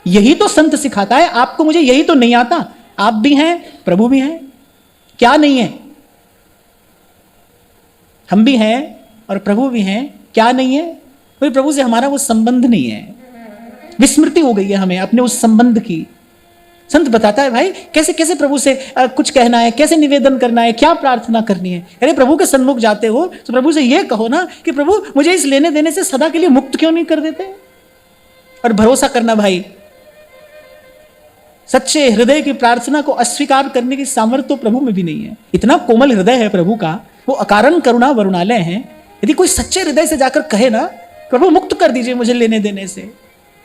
यही तो संत सिखाता है। आपको मुझे यही तो नहीं आता। आप भी हैं, प्रभु भी हैं, क्या नहीं है? हम भी हैं और प्रभु भी हैं, क्या नहीं है? कोई प्रभु से हमारा वो संबंध नहीं है, विस्मृति हो गई है हमें अपने उस संबंध की। संत बताता है भाई कैसे कैसे प्रभु से कुछ कहना है, कैसे निवेदन करना है, क्या प्रार्थना करनी है। अरे प्रभु के सन्मुख जाते हो तो प्रभु से यह कहो ना कि प्रभु मुझे इस लेने देने से सदा के लिए मुक्त क्यों नहीं कर देते? और भरोसा करना भाई, सच्चे हृदय की प्रार्थना को अस्वीकार करने की सामर्थ्य तो प्रभु में भी नहीं है। इतना कोमल हृदय है प्रभु का, वो अकारण करुणा वरुणालय है। यदि कोई सच्चे हृदय से जाकर कहे ना प्रभु मुक्त कर दीजिए मुझे लेने देने से।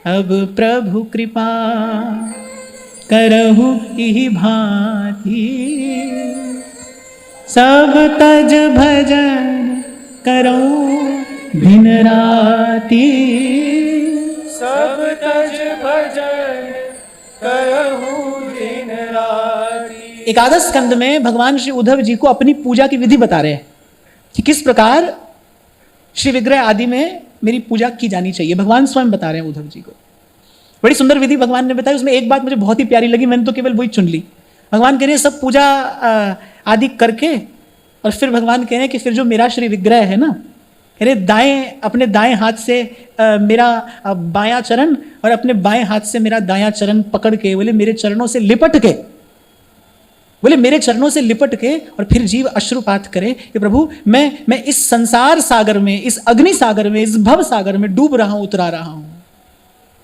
अब प्रभु कृपा करहु इहि भांति, सब तज भजन करो दिन राती। सब तज भजन करहु दिन राती। एकादश स्कंद में भगवान श्री उद्धव जी को अपनी पूजा की विधि बता रहे हैं कि किस प्रकार श्री विग्रह आदि में मेरी पूजा की जानी चाहिए। भगवान स्वयं बता रहे हैं उद्धव जी को। बड़ी सुंदर विधि भगवान ने बताई। उसमें एक बात मुझे बहुत ही प्यारी लगी, मैंने तो केवल वही चुन ली। भगवान कह रहे हैं सब पूजा आदि करके, और फिर भगवान कह रहे हैं कि फिर जो मेरा श्री विग्रह है ना, कह रहे अपने दाएं हाथ से मेरा बायां चरण और अपने बाएं हाथ से मेरा दायां चरण पकड़ के, बोले मेरे चरणों से लिपट के, बोले मेरे चरणों से लिपट के, और फिर जीव अश्रुपात करे कि प्रभु मैं इस संसार सागर में, इस अग्नि सागर में, इस भव सागर में डूब रहा हूं, उतरा रहा हूं।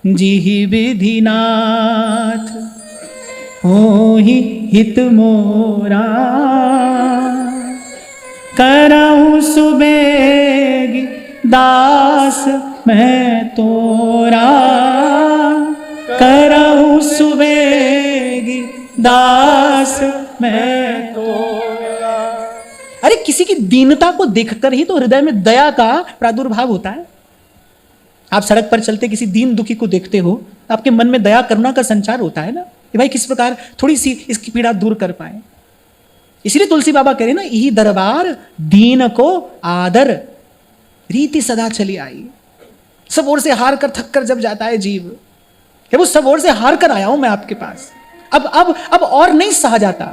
जी ही विधिनाथ हो ही हित मोरा, करहूं सुबेगी दास मैं तोरा, करहूं सुबेगी दास मैं तोरा। अरे किसी की दीनता को देखकर ही तो हृदय में दया का प्रादुर्भाव होता है। आप सड़क पर चलते किसी दीन दुखी को देखते हो, आपके मन में दया करुणा का संचार होता है ना, कि भाई किस प्रकार थोड़ी सी इसकी पीड़ा दूर कर पाए। इसलिए तुलसी बाबा कह रहे ना, यही दरबार दीन को आदर, रीति सदा चली आई। सब ओर से हार कर थक कर जब जाता है जीव, कि वो सब ओर से हार कर आया हूं मैं आपके पास, अब और नहीं सहा जाता।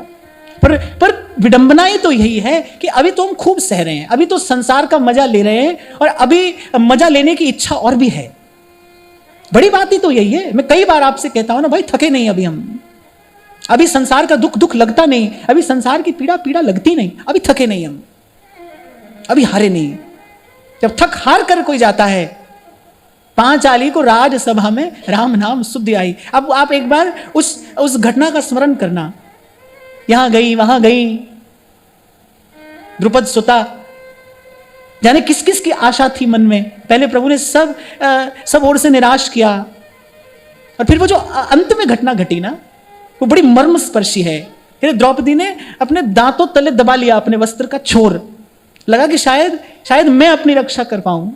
पर विडंबनाएं तो यही है कि अभी तो हम खूब सह रहे हैं, अभी तो संसार का मजा ले रहे हैं, और अभी मजा लेने की इच्छा और भी है। बड़ी बात ही तो यही है। मैं कई बार आपसे कहता हूं ना, भाई थके नहीं अभी हम, अभी संसार का दुख लगता नहीं, अभी संसार की पीड़ा लगती नहीं, अभी थके नहीं हम, अभी हारे नहीं। जब थक हार कर कोई जाता है, पांचाली को राजसभा में राम नाम सुधि आई। अब आप एक बार उस घटना का स्मरण करना, यहां गई वहां गई द्रुपद सुता, जाने किस किस की आशा थी मन में। पहले प्रभु ने सब ओर से निराश किया, और फिर वो जो अंत में घटना घटी ना, वो बड़ी मर्म स्पर्शी है। फिर द्रौपदी ने अपने दांतों तले दबा लिया अपने वस्त्र का छोर, लगा कि शायद मैं अपनी रक्षा कर पाऊं।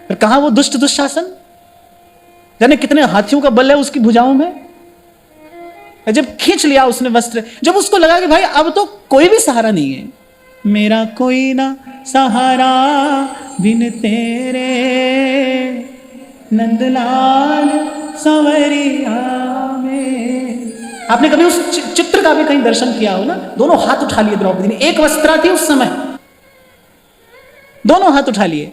पर कहां वो दुष्ट दुशासन, जाने कितने हाथियों का बल है उसकी भुजाओं में। जब खींच लिया उसने वस्त्र, जब उसको लगा कि भाई अब तो कोई भी सहारा नहीं है, मेरा कोई ना सहारा बिन तेरे, नंदलाल संवरिया में। आपने कभी उस चित्र का भी कहीं दर्शन किया हो ना, दोनों हाथ उठा लिए द्रौपदी ने, एक वस्त्रा थी उस समय, दोनों हाथ उठा लिए,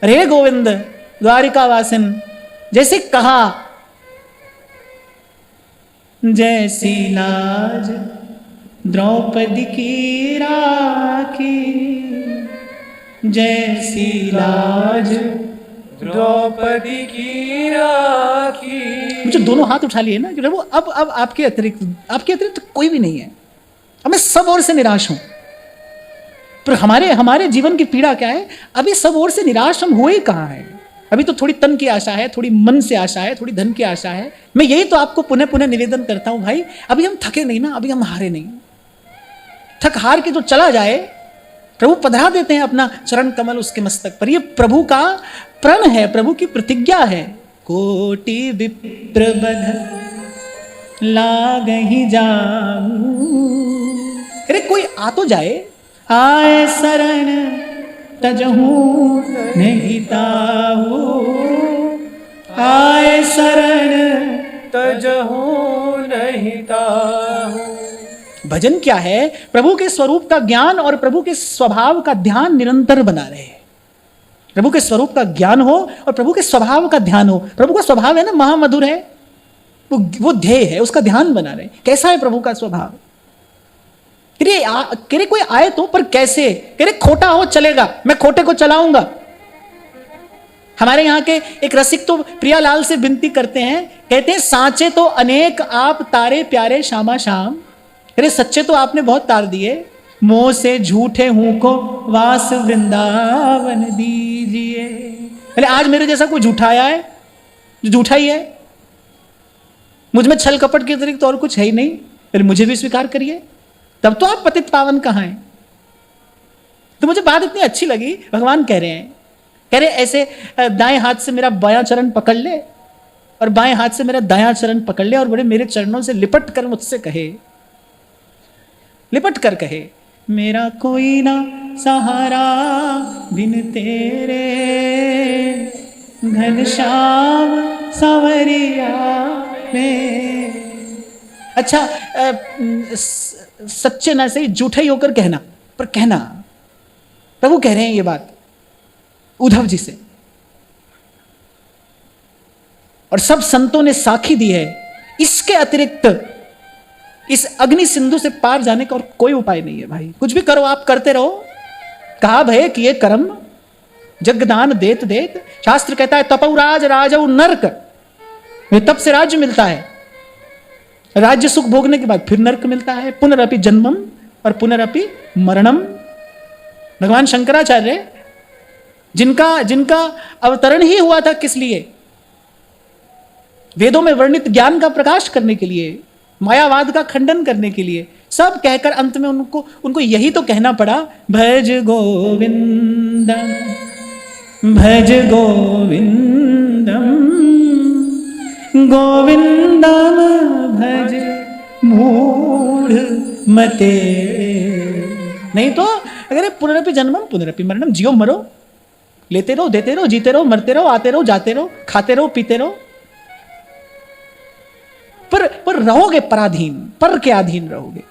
रे गोविंद द्वारिका वासिन, जैसे कहा जैसी लाज द्रौपदी की राखी, जैसी लाज द्रौपदी की राखी। मुझे दोनों हाथ उठा लिए ना कि प्रभु अब आपके अतिरिक्त कोई भी नहीं है, अब मैं सब ओर से निराश हूं। पर हमारे जीवन की पीड़ा क्या है, अभी सब ओर से निराश हम हुए कहां हैं। अभी तो थोड़ी तन की आशा है, थोड़ी मन से आशा है, थोड़ी धन की आशा है। मैं यही तो आपको पुनः पुनः निवेदन करता हूं, भाई अभी हम थके नहीं ना, अभी हम हारे नहीं। थक हार के जो चला जाए, प्रभु पधरा देते हैं अपना चरण कमल उसके मस्तक पर। ये प्रभु का प्रण है, प्रभु की प्रतिज्ञा है। कोटि विप्र बध लागहि जाऊं, अरे कोई आ तो जाए, आए शरण तजहूं नहीं ताहू, आए शरण तजहूं नहीं ताहू। भजन क्या है, प्रभु के स्वरूप का ज्ञान और प्रभु के स्वभाव का ध्यान निरंतर बना रहे। प्रभु के स्वरूप का ज्ञान हो और प्रभु के स्वभाव का ध्यान हो। प्रभु का स्वभाव है ना महामधुर है, वो ध्येय है, उसका ध्यान बना रहे। कैसा है प्रभु का स्वभाव, कह कोई आए तो, पर कैसे, कह खोटा हो चलेगा, मैं खोटे को चलाऊंगा। हमारे यहाँ के एक रसिक तो प्रियालाल से विनती करते हैं, कहते हैं सांचे तो अनेक आप तारे प्यारे श्यामा श्याम। अरे सच्चे तो आपने बहुत तार दिए, मोह से झूठे हूं को वास वृंदावन दीजिए। पहले आज मेरे जैसा कोई झूठा आया है जो झूठा ही है, मुझ में छल कपट के अतिरिक्त तो और कुछ है ही नहीं, फिर मुझे भी स्वीकार करिए, तब तो आप पतित पावन कहां हैं। तो मुझे बात इतनी अच्छी लगी, भगवान कह रहे ऐसे दाएं हाथ से मेरा बायां चरण पकड़ ले और बाएं हाथ से मेरा दायां चरण पकड़ ले और बड़े मेरे चरणों से लिपट कर मुझसे कहे, लिपट कर कहे, मेरा कोई ना सहारा बिन तेरे घनश्याम सांवरिया में। अच्छा, सच्चे ना सही झूठे ही होकर कहना, पर कहना। प्रभु कह रहे हैं ये बात उद्धव जी से, और सब संतों ने साखी दी है। इसके अतिरिक्त इस अग्नि सिंधु से पार जाने का और कोई उपाय नहीं है भाई। कुछ भी करो आप, करते रहो, कहा भय किए कर्म जगदान देत देत। शास्त्र कहता है तपऊ राज राजऊ नरक, तप से राज्य मिलता है, राज्य सुख भोगने के बाद फिर नरक मिलता है। पुनरअपि जन्मम और पुनरअपि मरणम। भगवान शंकराचार्य जिनका अवतरण ही हुआ था किस लिए? वेदों में वर्णित ज्ञान का प्रकाश करने के लिए, मायावाद का खंडन करने के लिए, सब कहकर अंत में उनको यही तो कहना पड़ा, भज गोविंदम भज गोविंदम गोविंदम भज मूढ़ मते। नहीं तो अगर पुनरपि जन्मम पुनरपि मरणम, जियो मरो, लेते रहो देते रहो, जीते रहो मरते रहो, आते रहो जाते रहो, खाते रहो पीते रहो, पर रहोगे पराधीन, पर के अधीन रहोगे।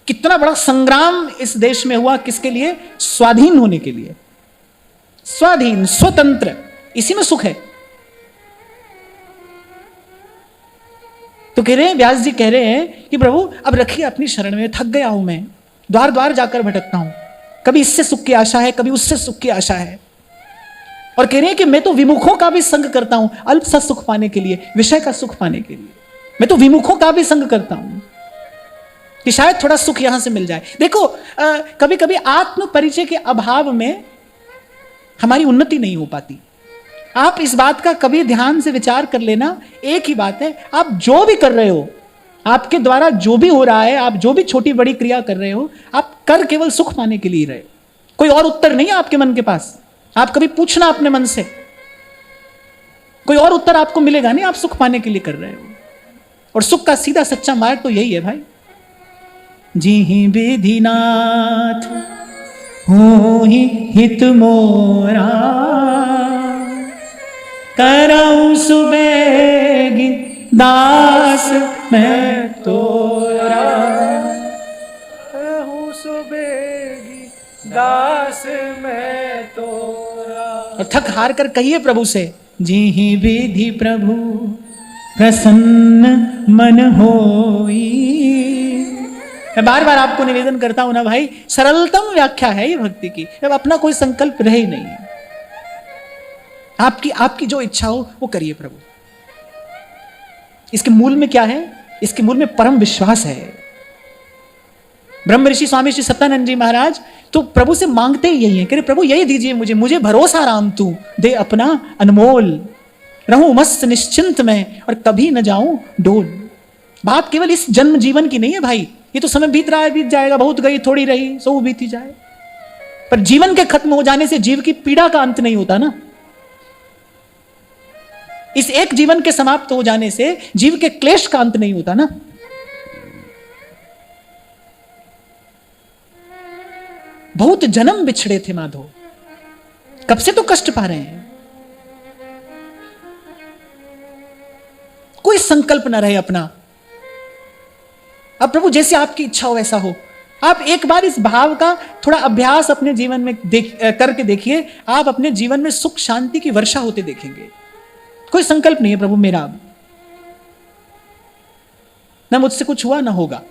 कितना बड़ा संग्राम इस देश में हुआ, किसके लिए? स्वाधीन होने के लिए। स्वाधीन, स्वतंत्र, इसी में सुख है। तो कह रहे हैं, व्यास जी कह रहे हैं कि प्रभु अब रखिए अपनी शरण में, थक गया हूं मैं, द्वार द्वार जाकर भटकता हूं, कभी इससे सुख की आशा है, कभी उससे सुख की आशा है। और कह रहे हैं कि मैं तो विमुखों का भी संग करता हूं, अल्प सा सुख पाने के लिए, विषय का सुख पाने के लिए। मैं तो विमुखों का भी संग करता हूं कि शायद थोड़ा सुख यहां से मिल जाए। देखो, कभी कभी आत्म परिचय के अभाव में हमारी उन्नति नहीं हो पाती। आप इस बात का कभी ध्यान से विचार कर लेना। एक ही बात है, आप जो भी कर रहे हो, आपके द्वारा जो भी हो रहा है, आप जो भी छोटी बड़ी क्रिया कर रहे हो, आप कर केवल सुख पाने के लिए रहे। कोई और उत्तर नहीं है आपके मन के पास। आप कभी पूछना अपने मन से, कोई और उत्तर आपको मिलेगा नहीं। आप सुख पाने के लिए कर रहे हो, और सुख का सीधा सच्चा मार्ग तो यही है भाई। जी ही विधिनाथ हो ही हित मोरा, करऊं सुबेगी दास मैं तोरा। करऊं सुबेगी दास मैं तोरा। और थक हार कर कहिए प्रभु से, जी ही विधि प्रभु प्रसन्न मन होई। मैं बार बार आपको निवेदन करता हूं ना भाई, सरलतम व्याख्या है ये भक्ति की। जब अपना कोई संकल्प रहे ही नहीं, आपकी जो इच्छा हो वो करिए प्रभु। इसके मूल में क्या है? इसके मूल में परम विश्वास है। ब्रह्म ऋषि स्वामी श्री सत्यानंद जी महाराज तो प्रभु से मांगते ही यही है, कह रहे प्रभु यही दीजिए मुझे भरोसा राम तू दे अपना अनमोल, रहूं मस्त निश्चिंत में और कभी न जाऊं डोल। बात केवल इस जन्म जीवन की नहीं है भाई, ये तो समय बीत रहा है, बीत जाएगा, बहुत गई थोड़ी रही, सो बीती जाए। पर जीवन के खत्म हो जाने से जीव की पीड़ा का अंत नहीं होता ना। इस एक जीवन के समाप्त हो जाने से जीव के क्लेश का अंत नहीं होता ना। बहुत जन्म बिछड़े थे माधो, कब से तो कष्ट पा रहे हैं। कोई संकल्प ना रहे अपना। अब प्रभु जैसे आपकी इच्छा हो वैसा हो। आप एक बार इस भाव का थोड़ा अभ्यास अपने जीवन में करके देखिए, आप अपने जीवन में सुख शांति की वर्षा होते देखेंगे। कोई संकल्प नहीं है प्रभु मेरा, ना मुझसे कुछ हुआ ना होगा।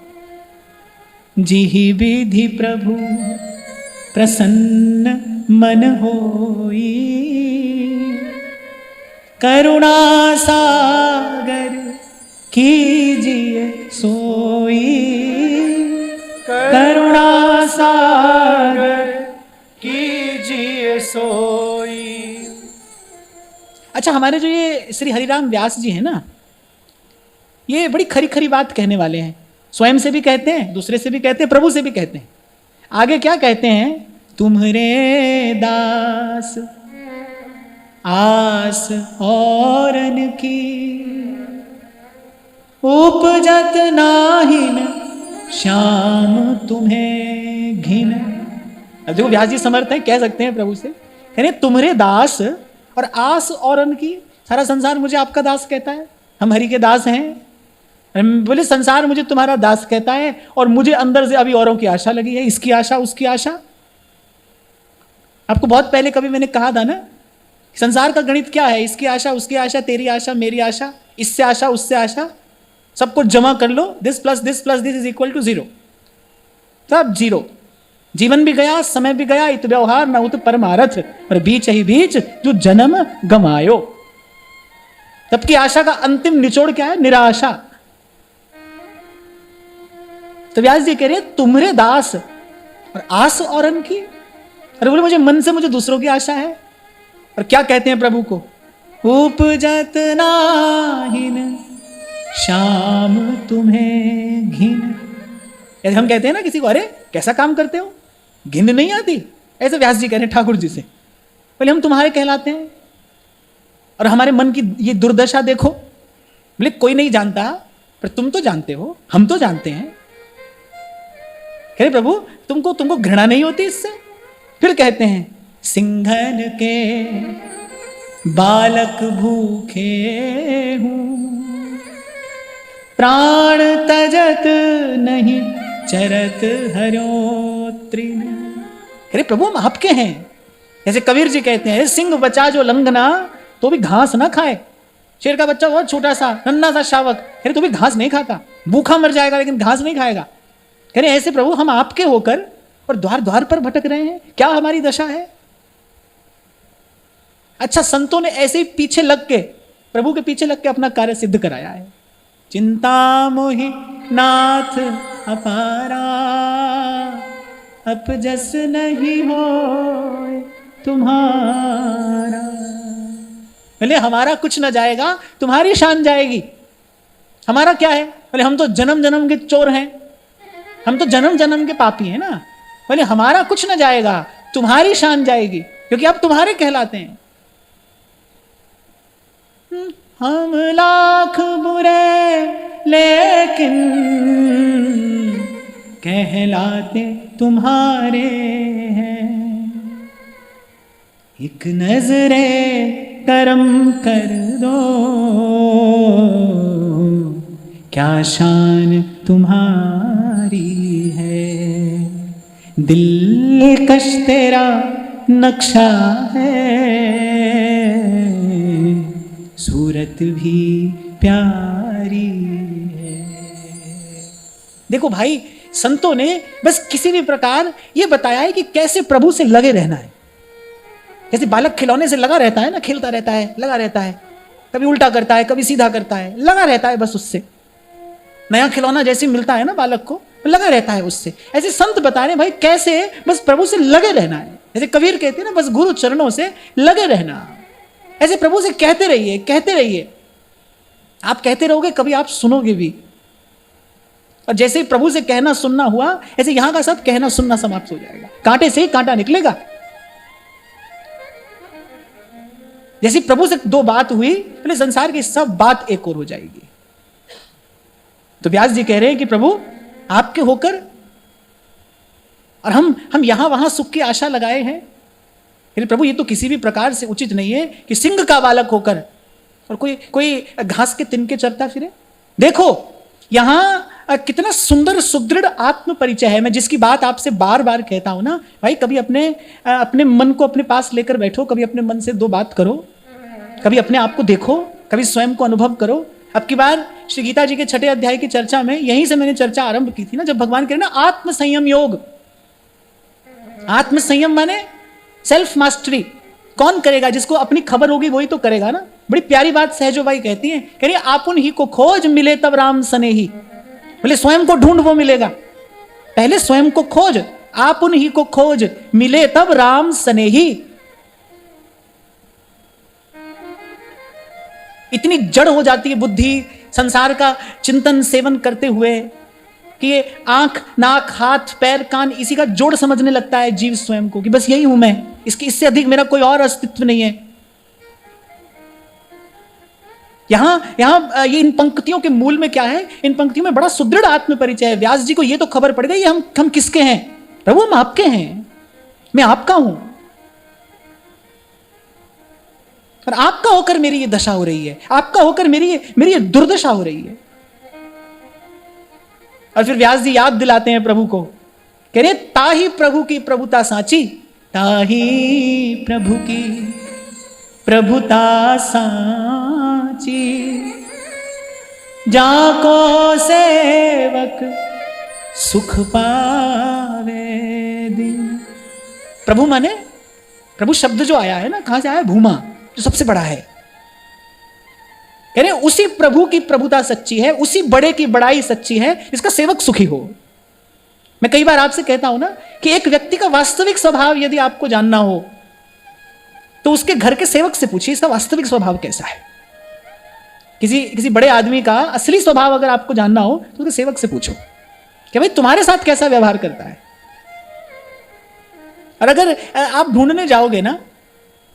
जी ही विधि प्रभु प्रसन्न मन होई, करुणा सागर कीजिए सोई। अच्छा, हमारे जो ये श्री हरिराम व्यास जी हैं ना, ये बड़ी खरी खरी बात कहने वाले हैं। स्वयं से भी कहते हैं, दूसरे से भी कहते हैं, प्रभु से भी कहते हैं। आगे क्या कहते हैं? तुम्हारे दास आस औरन की, उपजत नाहिन श्याम तुम्हें घिन। अब देखो व्यास जी समर्थ है, कह सकते हैं प्रभु से, कह रहे तुम्हारे दास और आस औरन की, सारा संसार मुझे आपका दास कहता है, हम हरि के दास हैं। बोले संसार मुझे तुम्हारा दास कहता है और मुझे अंदर से अभी औरों की आशा लगी है, इसकी आशा उसकी आशा। आपको बहुत पहले कभी मैंने कहा था ना, संसार का गणित क्या है? इसकी आशा उसकी आशा, तेरी आशा मेरी आशा, इससे आशा उससे आशा, सबको जमा कर लो, this plus this is equal to 0, सब 0। जीवन भी गया, समय भी गया, इत व्यवहार न उत परमारथ, और बीच ही बीच जो जन्म गमायो। सबकी आशा का अंतिम निचोड़ क्या है? निराशा। तो व्यास जी कह रहे तुम्हारे दास और आस औरन की। अरे बोले मुझे मन से मुझे दूसरों की आशा है। और क्या कहते हैं प्रभु को? उपजत नाहिन श्याम तुम्हें घिन। ऐसे हम कहते हैं ना किसी को, अरे कैसा काम करते हो, घिन नहीं आती? ऐसे व्यास जी कह रहे हैं ठाकुर जी से, बोले हम तुम्हारे कहलाते हैं और हमारे मन की ये दुर्दशा देखो। बोले कोई नहीं जानता, पर तुम तो जानते हो, हम तो जानते हैं। कह रहे प्रभु तुमको घृणा नहीं होती इससे? फिर कहते हैं सिंघन के बालक भूखे हूं, प्राण तजत नहीं चरत हरो तृण। अरे प्रभु हम आपके हैं। जैसे कबीर जी कहते हैं सिंह बचा जो लंघना तो भी घास ना खाए। शेर का बच्चा बहुत छोटा सा नन्हा सा शावक, अरे तो भी घास नहीं खाता, भूखा मर जाएगा लेकिन घास नहीं खाएगा। कह रहे ऐसे प्रभु हम आपके होकर और द्वार द्वार पर भटक रहे हैं, क्या हमारी दशा है? अच्छा, संतों ने ऐसे ही पीछे लग के, प्रभु के पीछे लग के अपना कार्य सिद्ध कराया है। चिंता मोहि नाथ अपारा, अपजस नहीं हो तुम्हारा। बोले हमारा कुछ न जाएगा, तुम्हारी शान जाएगी। हमारा क्या है? बोले हम तो जन्म जन्म के चोर हैं, हम तो जन्म जन्म के पापी हैं ना। बोले हमारा कुछ न जाएगा, तुम्हारी शान जाएगी, क्योंकि आप तुम्हारे कहलाते हैं। हम लाख बुरे लेकिन कहलाते तुम्हारे हैं। एक नजरे करम कर दो, क्या शान तुम्हारी है। दिल कश तेरा नक्शा है, सूरत भी प्यारी है। देखो भाई, संतों ने बस किसी भी प्रकार ये बताया है कि कैसे प्रभु से लगे रहना है। जैसे बालक खिलौने से लगा रहता है ना, खेलता रहता है, लगा रहता है, कभी उल्टा करता है कभी सीधा करता है, लगा रहता है बस उससे। नया खिलौना जैसे मिलता है ना बालक को, लगा रहता है उससे। ऐसे संत बता रहे भाई कैसे बस प्रभु से लगे रहना है। जैसे कबीर कहते हैं ना, बस गुरु चरणों से लगे रहना। ऐसे प्रभु से कहते रहिए, कहते रहिए। आप कहते रहोगे कभी आप सुनोगे भी। और जैसे ही प्रभु से कहना सुनना हुआ, ऐसे यहां का सब कहना सुनना समाप्त हो जाएगा। कांटे से ही कांटा निकलेगा। जैसे प्रभु से दो बात हुई, पहले संसार की सब बात एक और हो जाएगी। तो व्यास जी कह रहे हैं कि प्रभु आपके होकर और हम यहां वहां सुख की आशा लगाए हैं। प्रभु ये तो किसी भी प्रकार से उचित नहीं है कि सिंह का बालक होकर और कोई घास के तिनके चरता फिरे। देखो यहां कितना सुंदर सुदृढ़ आत्म परिचय है। मैं जिसकी बात आपसे बार बार कहता हूं ना, भाई कभी अपने मन को अपने पास लेकर बैठो, कभी अपने मन से दो बात करो, कभी अपने आप को देखो, कभी स्वयं को अनुभव करो। अब की बार श्री गीता जी के 6 अध्याय की चर्चा में यहीं से मैंने चर्चा आरंभ की थी ना, जब भगवान कह रहे ना आत्म संयम योग। आत्म संयम माने सेल्फ मास्टरी। कौन करेगा? जिसको अपनी खबर होगी वही तो करेगा ना। बड़ी प्यारी बात सहजोबाई कहती है, कह रही आपुन ही को खोज मिले तब राम सनेही। बोले स्वयं को ढूंढ वो मिलेगा, पहले स्वयं को खोज। आपुन ही को खोज मिले तब राम सनेही। इतनी जड़ हो जाती है बुद्धि संसार का चिंतन सेवन करते हुए कि ये आंख नाक हाथ पैर कान इसी का जोड़ समझने लगता है जीव स्वयं को, कि बस यही हूं मैं, इससे अधिक मेरा कोई और अस्तित्व नहीं है। यहां ये इन पंक्तियों के मूल में क्या है? इन पंक्तियों में बड़ा सुदृढ़ आत्म परिचय है। व्यास जी को ये तो खबर पड़ गई हम किसके हैं। प्रभु हम आपके हैं, मैं आपका हूं, और आपका होकर मेरी ये दशा हो रही है, आपका होकर मेरी ये दुर्दशा हो रही है। और फिर व्यास जी याद दिलाते हैं प्रभु को, कह रहे ताही प्रभु की प्रभुता साची, ताही प्रभु की प्रभुता साची, जाको सेवक सुख पावे दिन। प्रभु माने, प्रभु शब्द जो आया है ना, कहां से आया? भूमा, जो सबसे बड़ा है। कह रहे उसी प्रभु की प्रभुता सच्ची है, उसी बड़े की बड़ाई सच्ची है, इसका सेवक सुखी हो। मैं कई बार आपसे कहता हूं ना कि एक व्यक्ति का वास्तविक स्वभाव यदि आपको जानना हो तो उसके घर के सेवक से पूछिए इसका वास्तविक स्वभाव कैसा है। किसी बड़े आदमी का असली स्वभाव अगर आपको जानना हो तो उसके सेवक से पूछो कि भाई तुम्हारे साथ कैसा व्यवहार करता है। और अगर आप ढूंढने जाओगे ना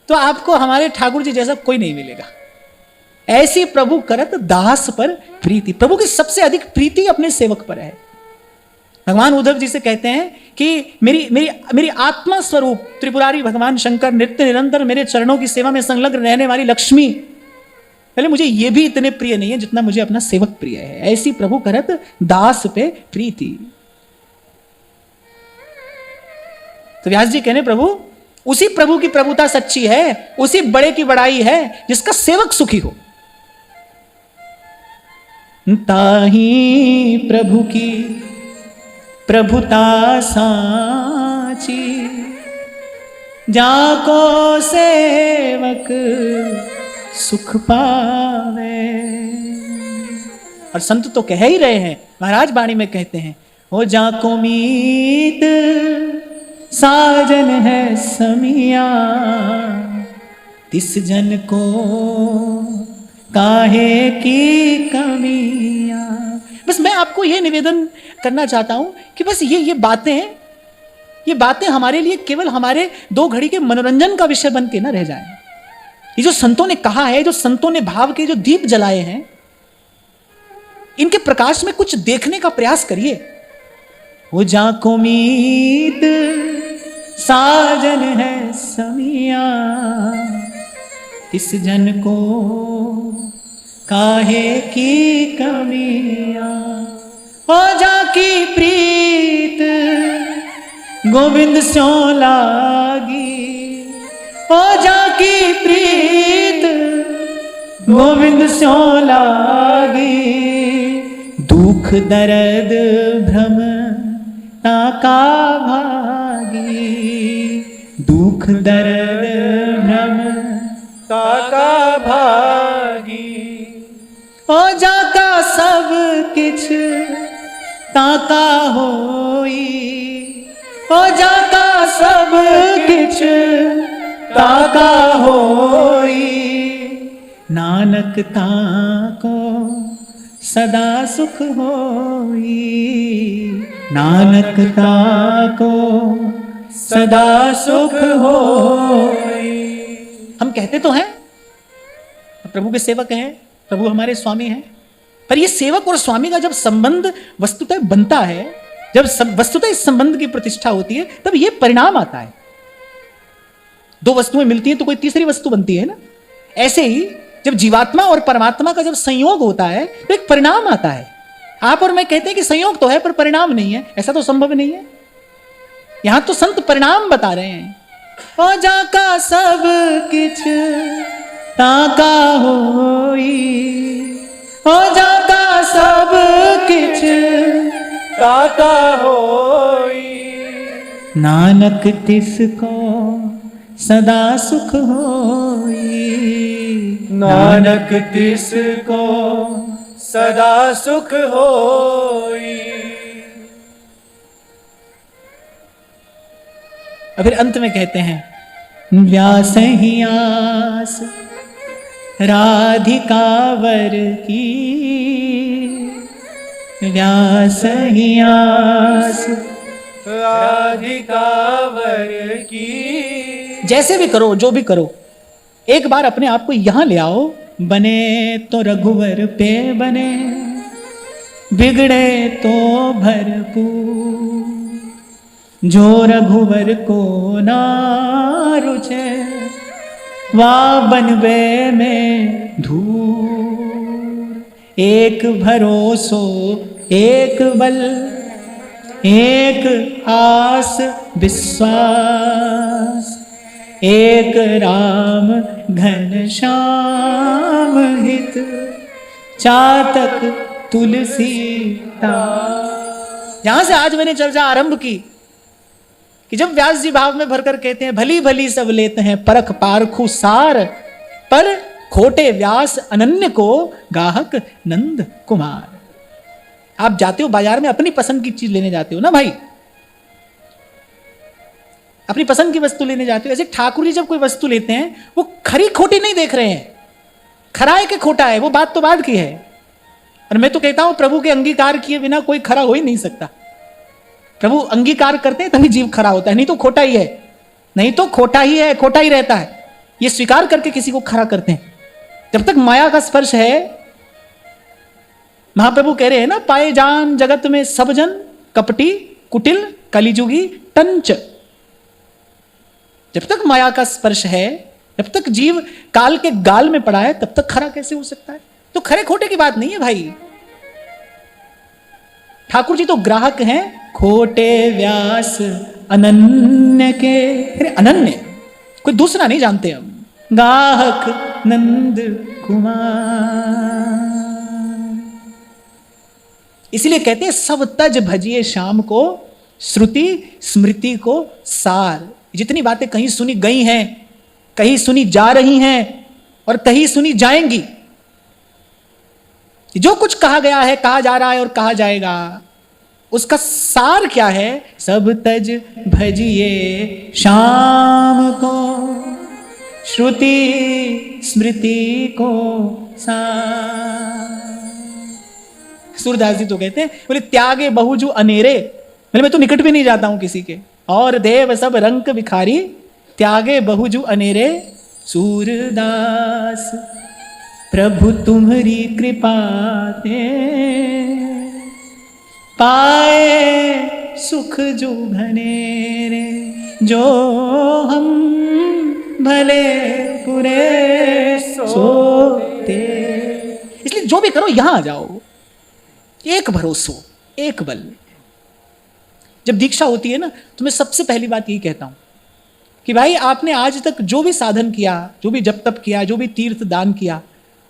तो आपको हमारे ठाकुर जी जैसा कोई नहीं मिलेगा। ऐसी प्रभु करत दास पर प्रीति, प्रभु की सबसे अधिक प्रीति अपने सेवक पर है। भगवान उद्धव जी से कहते हैं कि मेरी आत्मा स्वरूप त्रिपुरारी भगवान शंकर नित्य निरंतर मेरे चरणों की सेवा में संलग्न रहने वाली लक्ष्मी, पहले मुझे ये भी इतने प्रिय नहीं है जितना मुझे अपना सेवक प्रिय है। ऐसी प्रभु करत दास पे प्रीति। तो व्यास जी कहने प्रभु उसी प्रभु की प्रभुता सच्ची है, उसी बड़े की बड़ाई है जिसका सेवक सुखी हो। ताही प्रभु की प्रभुता साची, जाको सेवक सुख पावे। और संत तो कह ही रहे हैं, महाराज वाणी में कहते हैं, हो जाको मीत साजन है समिया, तिस जन को काहे की कमिया। बस मैं आपको यह निवेदन करना चाहता हूं कि बस ये बातें हमारे लिए केवल हमारे 2 घड़ी के मनोरंजन का विषय बन के ना रह जाएं। ये जो संतों ने कहा है, जो संतों ने भाव के जो दीप जलाए हैं, इनके प्रकाश में कुछ देखने का प्रयास करिए। वो जाको मीत साजन है समिया, इस जन को काहे की कमिया। हो जाकी प्रीत गोविंद स्यों लागी, हो जाकी प्रीत गोविंद स्यों लागी। दुख दर्द भ्रम ताका भागी, दुख दर्द भ्रम ताका भागी। ओ जाका सब किछ ताका होई, ओ जाका सब किछ ताका होई। नानक ताको सदा सुख होई, नानक ताको सदा सुख होई। हम कहते तो हैं प्रभु के सेवक हैं, प्रभु हमारे स्वामी हैं, पर ये सेवक और स्वामी का जब संबंध वस्तुतः बनता है, जब वस्तुतः इस संबंध की प्रतिष्ठा होती है, तब ये परिणाम आता है। 2 वस्तुएं मिलती हैं तो कोई तीसरी वस्तु बनती है ना। ऐसे ही जब जीवात्मा और परमात्मा का जब संयोग होता है तो एक परिणाम आता है। आप और मैं कहते हैं कि संयोग तो है पर परिणाम नहीं है, ऐसा तो संभव नहीं है। यहां तो संत परिणाम बता रहे हैं। ओ जाका सब किछ ताका होई, ओ जाका सब किछ ताका होई। नानक तिसको सदा सुख होई, नानक तिसको सदा सुख होई। और फिर अंत में कहते हैं व्यास ही आस राधिका वर की व्यास ही आस। राधिका वर की। जैसे भी करो, जो भी करो, एक बार अपने आप को यहां ले आओ। बने तो रघुवर पे बने, बिगड़े तो भरपूर। जो रघुवर को ना रुचे, वा बनबे में धूर। एक भरोसो एक बल, एक आस विश्वास। एक राम घन श्याम हित, चातक तुलसी दास। यहां से आज मैंने चर्चा आरंभ की कि जब व्यास जी भाव में भरकर कहते हैं भली भली सब लेते हैं परख पारखु सार, पर खोटे व्यास अनन्य को गाहक नंद कुमार। आप जाते हो बाजार में, अपनी पसंद की चीज लेने जाते हो ना भाई, अपनी पसंद की वस्तु लेने जाते हो। ऐसे ठाकुर जी जब कोई वस्तु लेते हैं, वो खरी खोटी नहीं देख रहे हैं, खरा है कि खोटा है वो बात तो बात की है। और मैं तो कहता हूं प्रभु के अंगीकार किए बिना कोई खरा हो ही नहीं सकता। प्रभु अंगीकार करते हैं तभी जीव खरा होता है, नहीं तो खोटा ही है, नहीं तो खोटा ही है, खोटा ही रहता है। ये स्वीकार करके किसी को खरा करते हैं। जब तक माया का स्पर्श है, महाप्रभु कह रहे हैं ना, पाए जान जगत में सब जन कपटी कुटिल कलिजुगी टंच। जब तक माया का स्पर्श है, जब तक जीव काल के गाल में पड़ा है, तब तक खरा कैसे हो सकता है? तो खरे खोटे की बात नहीं है भाई। ठाकुर जी तो ग्राहक हैं खोटे व्यास अनन्य के। अरे अनन्य, कोई दूसरा नहीं जानते हम। गाहक नंद कुमार, इसलिए कहते हैं सब तज भजिए शाम को, श्रुति स्मृति को सार। जितनी बातें कहीं सुनी गई हैं, कहीं सुनी जा रही हैं और कहीं सुनी जाएंगी, जो कुछ कहा गया है, कहा जा रहा है और कहा जाएगा, उसका सार क्या है? सब तज भजिए शाम को, श्रुति स्मृति को सार। सूरदास जी तो कहते हैं, बोले त्यागे बहुजु अनेरे, बोले मैं तो निकट भी नहीं जाता हूं किसी के। और देव सब रंग भिखारी, त्यागे बहुजु अनेरे। सूरदास प्रभु तुम्हारी कृपा ते, पाए सुख जो घनेरे। जो हम भले पूरे सोते। इसलिए जो भी करो यहां आ जाओ, एक भरोसो एक बल। जब दीक्षा होती है ना, तो मैं सबसे पहली बात यही कहता हूं कि भाई आपने आज तक जो भी साधन किया, जो भी जप तप किया, जो भी तीर्थ दान किया,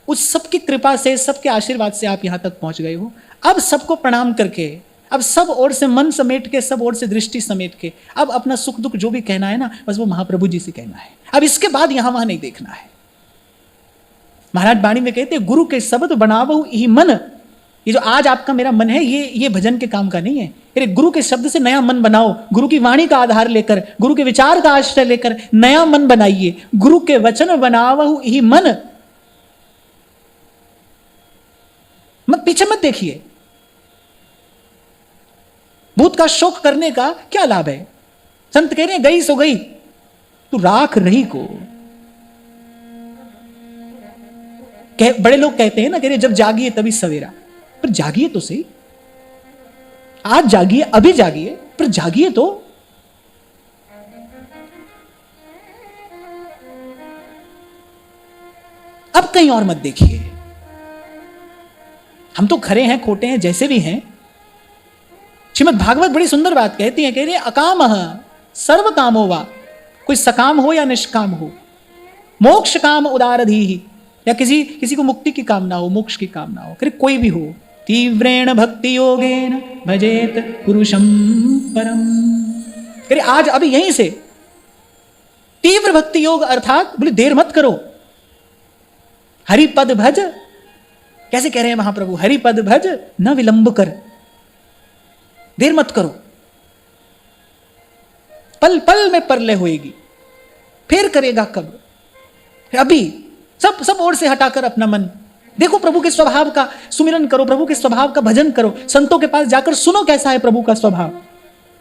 उस सबकी कृपा से, सबके आशीर्वाद से आप यहां तक पहुंच गए हो। अब सबको प्रणाम करके, अब सब ओर से मन समेट के, सब ओर से दृष्टि समेट के, अब अपना सुख दुख जो भी कहना है ना, बस वो महाप्रभु जी से कहना है। अब इसके बाद यहां वहां नहीं देखना है। महाराज वाणी में कहते, गुरु के शब्द बनावहु ही मन। ये जो आज आपका मेरा मन है, ये भजन के काम का नहीं है। अरे गुरु के शब्द से नया मन बनाओ, गुरु की वाणी का आधार लेकर, गुरु के विचार का आश्रय लेकर नया मन बनाइए। गुरु के वचन बनावहु ही मन। मत पीछे मत देखिए। भूत का शोक करने का क्या लाभ है? संत कह रहे हैं, गई सो गई, तू राख रही को। बड़े लोग कहते हैं ना, कह रहे जब जागिए तभी सवेरा। पर जागिए तो सही, आज जागिए, अभी जागिए, पर जागिए तो। अब कहीं और मत देखिए। हम तो खरे हैं, खोटे हैं, जैसे भी हैं। श्रीमद् भागवत बड़ी सुंदर बात कहती है, कह रही है अकामः सर्व कामो वा। कोई सकाम हो या निष्काम हो, मोक्ष काम उदारधीहि, या किसी को मुक्ति की कामना हो, मोक्ष की कामना हो, फिर कोई भी हो, तीव्रेण भक्ति योगेन भजेत पुरुषम परम। फिर आज अभी यहीं से तीव्र भक्ति योग, अर्थात बोले देर मत करो, हरि पद भज। कैसे कह रहे हैं महाप्रभु? हरि पद भज न विलंब कर। देर मत करो, पल पल में परलय होएगी, फिर करेगा कब? अभी सब सब ओर से हटाकर अपना मन देखो, प्रभु के स्वभाव का सुमिरन करो, प्रभु के स्वभाव का भजन करो, संतों के पास जाकर सुनो कैसा है प्रभु का स्वभाव।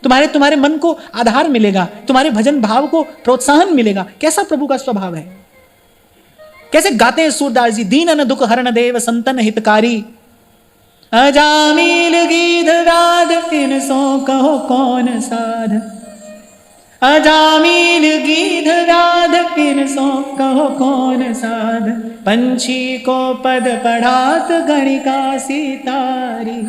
तुम्हारे मन को आधार मिलेगा, तुम्हारे भजन भाव को प्रोत्साहन मिलेगा, कैसा प्रभु का स्वभाव है। कैसे गाते हैं सूरदास जी, दीन न दुख हरण देव संतन हितकारी, अजामिल गीध गाद इन सो कहो कौन साध, अजामिल गीध गाद इन सो कहो कौन साध, पंछी को पद पढ़ात गणिका सितारी,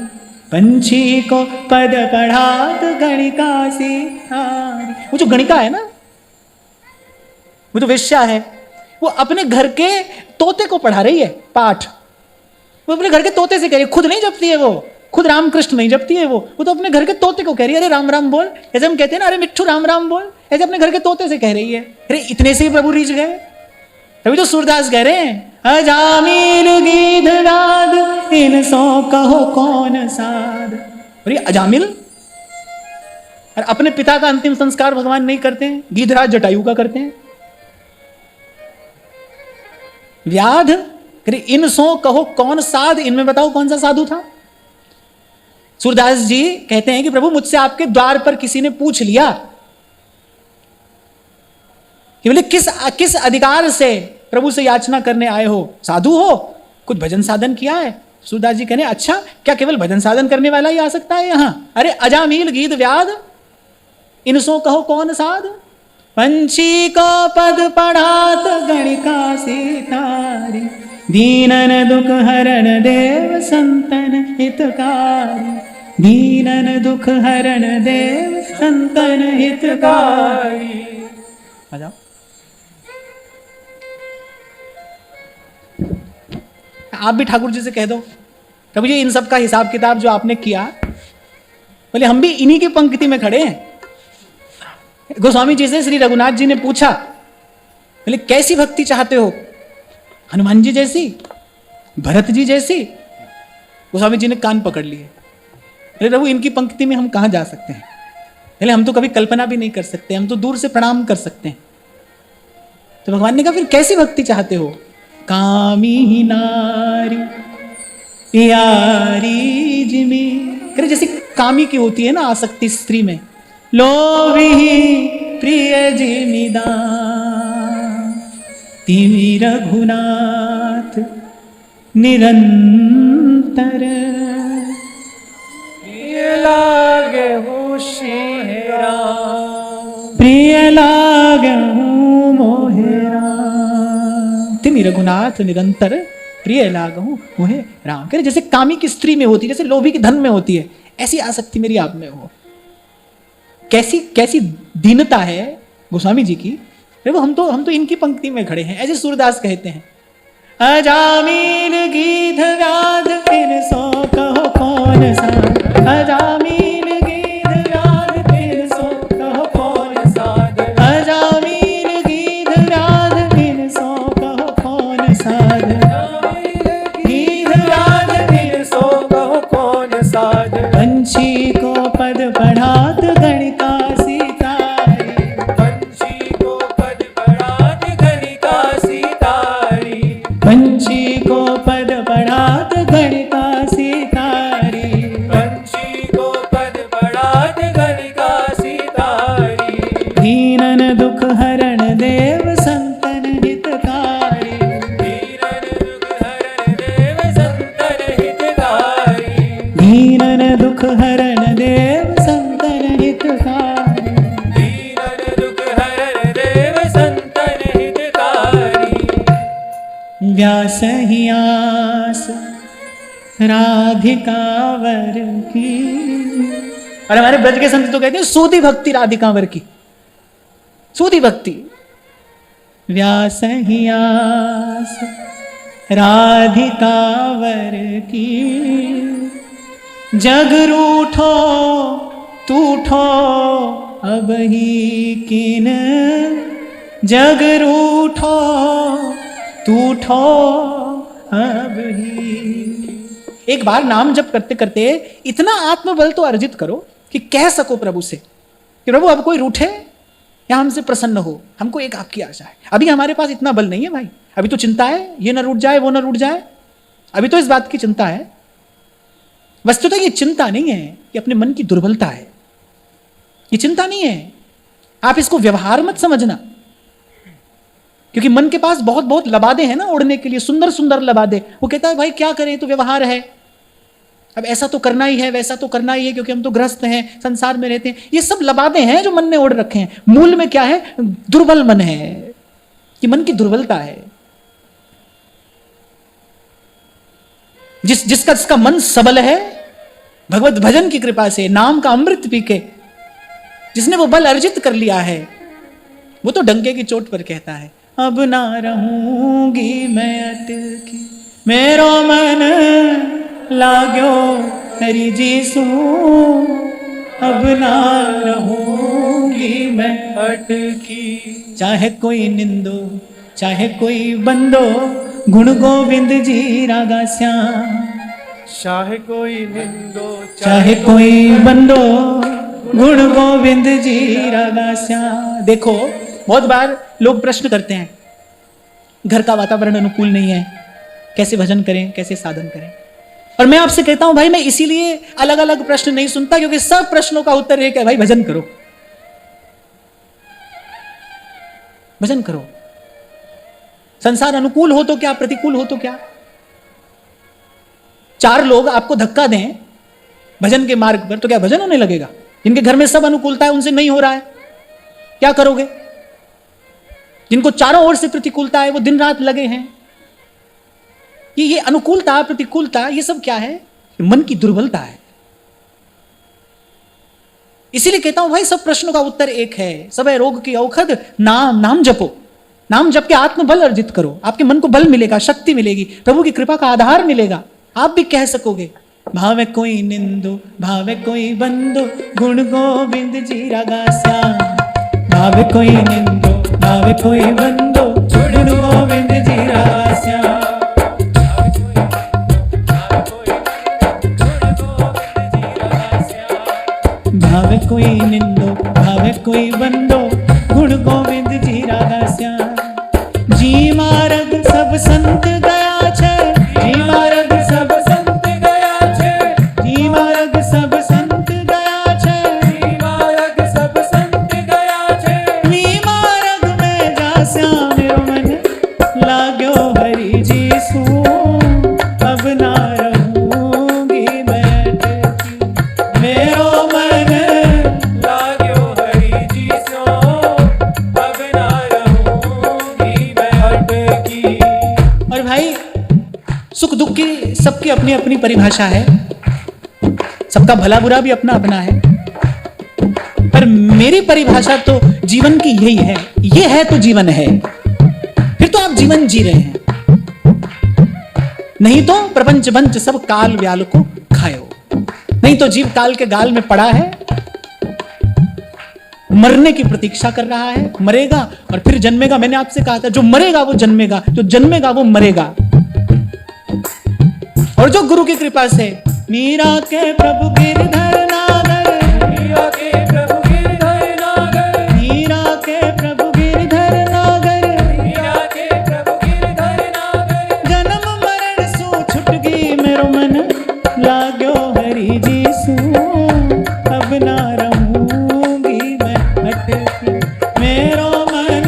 पंछी को पद पढ़ात गणिका सितारी। वो जो गणिका है ना, वो जो वेश्या है, वो अपने घर के तोते को पढ़ा रही है पाठ। वो अपने घर के तोते से कह रही है, खुद नहीं जपती है वो, खुद रामकृष्ण नहीं जपती है वो तो अपने घर के तोते को कह रही है, अरे राम राम बोल। ऐसे हम कहते हैं ना, अरे मिट्ठू राम राम बोल, ऐसे अपने घर के तोते से कह रही है। अरे इतने से ही प्रभु रीझ गए। तभी तो सूरदास कह रहे हैं, अजामिल गीध गाद इन सो कहो कौन साध। अरे अजामिल, और अपने पिता का अंतिम संस्कार भगवान नहीं करते हैं, गीधराज जटायु का करते हैं। व्याध, अरे इन सो कहो कौन साध, इनमें बताओ कौन सा साधु था। सूरदास जी कहते हैं कि प्रभु मुझसे आपके द्वार पर किसी ने पूछ लिया कि बोले किस अधिकार से प्रभु से याचना करने आए हो, साधु हो, कुछ भजन साधन किया है। सूरदास जी कहने, अच्छा क्या केवल भजन साधन करने वाला ही आ सकता है यहां? अरे अजामिल गीध व्याध इन सो कहो कौन साध, पंछी को पद पढ़ात गणिका सितारी, दीनन दुख हरण देव संतन हितकारी, दीनन दुख हरण देव संतन हितकारी। आ जाओ। आप भी ठाकुर जी से कह दो, प्रभु जी इन सब का हिसाब किताब जो आपने किया, बोले हम भी इन्हीं की पंक्ति में खड़े हैं। गोस्वामी जी से श्री रघुनाथ जी ने पूछा, बोले कैसी भक्ति चाहते हो, हनुमान जी जैसी, भरत जी जैसी? गोस्वामी जी ने कान पकड़ लिए। अरे प्रभु इनकी पंक्ति में हम कहां जा सकते हैं, पहले हम तो कभी कल्पना भी नहीं कर सकते, हम तो दूर से प्रणाम कर सकते हैं। तो भगवान ने कहा फिर कैसी भक्ति चाहते हो? कामी नारी प्यारी जिमी, करे जैसे कामी की होती है ना आसक्ति स्त्री में, लोभी प्रिय जिमिदा, तिमि रघुनाथ निरंतर, प्रिय लागे हो श्री राम, प्रिय लागे हूँ मोहेरा, तिमि रघुनाथ निरंतर प्रिय लागहूं मोहे राम। करे जैसे कामी की स्त्री में होती है, जैसे लोभी की धन में होती है, ऐसी आसक्ति मेरी आप में हो। कैसी कैसी दीनता है गोस्वामी जी की। देखो हम तो इनकी पंक्ति में खड़े हैं। ऐसे सूरदास कहते हैं, अजामिल गीध व्याध इन सो कहो कौन सा, अजामिल गीध व्याध इन सो कहो कौन साध, अजामिल गीध व्याध इन सो कहो कौन साध, गीध व्याध इन सो कहो कौन साध, पंछी को पद पढ़ात गणिका सितारी, पंछी को पद पढ़ात गणिका सितारी, पंछी को पद पढ़ात गणिका सितारी, पंछी को पद पढ़ात गणिका सितारी, दीनन दुख हरण देव संतन हितकारी, दीनन दुख हरण देव संतन हितकारी, दीनन दुख हरण देव संतन हितकारी, दीनन दुख हरण देव संतन हितकारी। व्यास ही आस राधिकावर की। और हमारे ब्रज के संत तो कहते हैं सूदी भक्ति राधिकावर की, सूदी भक्ति। व्यास ही आस राधिकावर की, जग रूठो तूठो अब ही किन, जग रूठो तूठो अब ही। एक बार नाम जप करते करते इतना आत्मबल तो अर्जित करो कि कह सको प्रभु से कि प्रभु अब कोई रूठे या हमसे प्रसन्न हो, हमको एक आपकी आशा है। अभी हमारे पास इतना बल नहीं है भाई, अभी तो चिंता है ये ना रूठ जाए वो ना रूठ जाए, अभी तो इस बात की चिंता है। वस्तुतः ये चिंता नहीं है, ये अपने मन की दुर्बलता है, ये चिंता नहीं है। आप इसको व्यवहार मत समझना, क्योंकि मन के पास बहुत बहुत लबादे हैं ना उड़ने के लिए, सुंदर सुंदर लबादे। वो कहता है भाई क्या करें, तो व्यवहार है, अब ऐसा तो करना ही है, वैसा तो करना ही है, क्योंकि हम तो ग्रस्त हैं, संसार में रहते हैं। ये सब लबादे हैं जो मन ने ओढ़ रखे हैं। मूल में क्या है? दुर्बल मन है, कि मन की दुर्बलता है। जिसका मन सबल है भगवत भजन की कृपा से, नाम का अमृत पी के, जिसने वो बल अर्जित कर लिया है, वो तो डंके की चोट पर कहता है अब ना रहूंगी मैं अटकी, मेरो मन लाग्यो हरि जीसू, अब ना रहूंगी मैं अटकी। चाहे कोई निंदो चाहे कोई बंदो, गुण गोविंद जी रागा श्याम। चाहे कोई निंदो चाहे कोई बंदो, गुण गोविंद जी रागा श्याम। देखो बहुत बार लोग प्रश्न करते हैं, घर का वातावरण अनुकूल नहीं है, कैसे भजन करें, कैसे साधन करें। और मैं आपसे कहता हूं भाई, मैं इसीलिए अलग अलग प्रश्न नहीं सुनता, क्योंकि सब प्रश्नों का उत्तर एक है, भाई भजन करो, भजन करो। संसार अनुकूल हो तो क्या, प्रतिकूल हो तो क्या। 4 लोग आपको धक्का दें भजन के मार्ग पर, तो क्या भजन होने लगेगा? जिनके घर में सब अनुकूलता है उनसे नहीं हो रहा है, क्या करोगे? जिनको चारों ओर से प्रतिकूलता है वो दिन रात लगे हैं। ये अनुकूलता प्रतिकूलता ये सब क्या है? मन की दुर्बलता है। इसीलिए कहता हूं भाई, सब प्रश्नों का उत्तर एक है, सब है रोग की औषध नाम। नाम जपो, नाम जप के आत्मबल अर्जित करो, आपके मन को बल मिलेगा, शक्ति मिलेगी, प्रभु की कृपा का आधार मिलेगा। आप भी कह सकोगे भावे कोई निंदो भावे कोई बंदो, गुण गोविंद जी रागा श्याम। भावे कोई निंदो भावे कोई बंदो, गुण गोविंद जी रागा श्याम। भावे कोई निंदो भावे कोई बंदो, गुण गोविंद जी रागा श्याम। जी मार्ग सब संत गया छे, जी मार्ग सब संत गया छे, जी मार्ग सब संत गया छे, जी मार्ग सब संत गया छे। वी मार्ग में जा श्याम मेरो मन लाग्यो हरि जीसू, अब ना रहूंगी मैं अटकी, मेरो मन लाग्यो हरि जीसो, अब ना रहूंगी मैं अटकी। और भाई सुख दुख की सबकी अपनी अपनी परिभाषा है, सबका भला बुरा भी अपना अपना है, पर मेरी परिभाषा तो जीवन की यही है। ये है तो जीवन है, फिर तो आप जीवन जी रहे हैं। नहीं तो प्रपंच बंच सब काल व्याल को खायो, नहीं तो जीव काल के गाल में पड़ा है, मरने की प्रतीक्षा कर रहा है, मरेगा और फिर जन्मेगा। मैंने आपसे कहा था जो मरेगा वो जन्मेगा, जो जन्मेगा वो मरेगा। और जो गुरु की कृपा से मीरा के प्रभु गिरधर नागर, मीरा के प्रभु गिरधर नागर, मीरा के प्रभु गिरधर नागर, मीरा के प्रभु गिरधर नागर। जन्म मरण सो छुट गई मेरो मन लाग्यो हरि जीसू, अब ना रहूंगी मैं अटकी, मेरो मन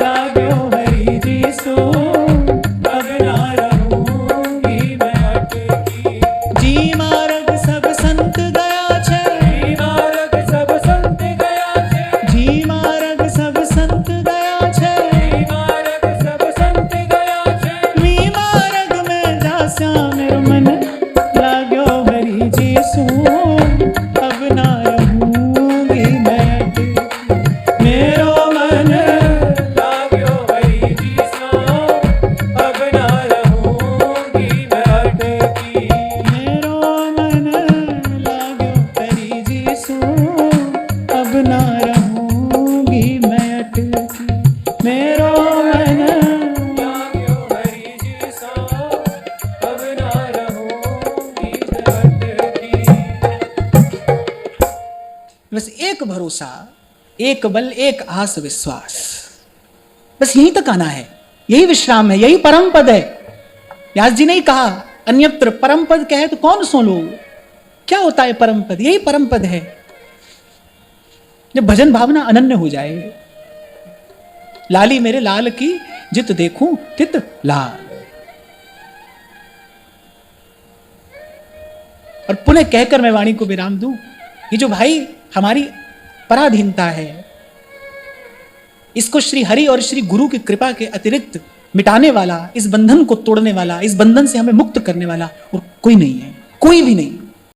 लाग्यो हरि जीसू, अब ना रहूंगी मैं अटकी। जी मार्ग सब संत गया छे, जी मार्ग सब संत गया छे, जी मार्ग सब संत गया छे, जी मार्ग सब संत गया छे। वी मार्ग में जा श्याम मेरो मन लाग्यो हरि जीसू, अब ना रहूंगी मैं अटकी, मेरो मन लाग्यो हरि जीसो, अब ना रहूंगी मैं अटकी। मेरो मन लाग्यो हरि जीसू, अब ना रहूंगी मैं अटकी, मेरो मन। लाग्यो हरि जीसो, अब ना रहूंगी मैं अटकी। बस एक भरोसा, एक बल एक आस विश्वास, बस यहीं तक आना है, यही विश्राम है, यही परम पद है। व्यास जी ने ही कहा अन्यत्र परम पद क्या है तो कौन सो लो, क्या होता है परम पद, यही परम पद है। जब भजन भावना अनन्य हो जाए, लाली मेरे लाल की जित देखूं तित लाल। और पुनः कहकर मैं वाणी को विराम दूं, ये जो भाई हमारी पराधीनता है, इसको श्री हरि और श्री गुरु की कृपा के अतिरिक्त मिटाने वाला, इस बंधन को तोड़ने वाला, इस बंधन से हमें मुक्त करने वाला और कोई नहीं है, कोई भी नहीं।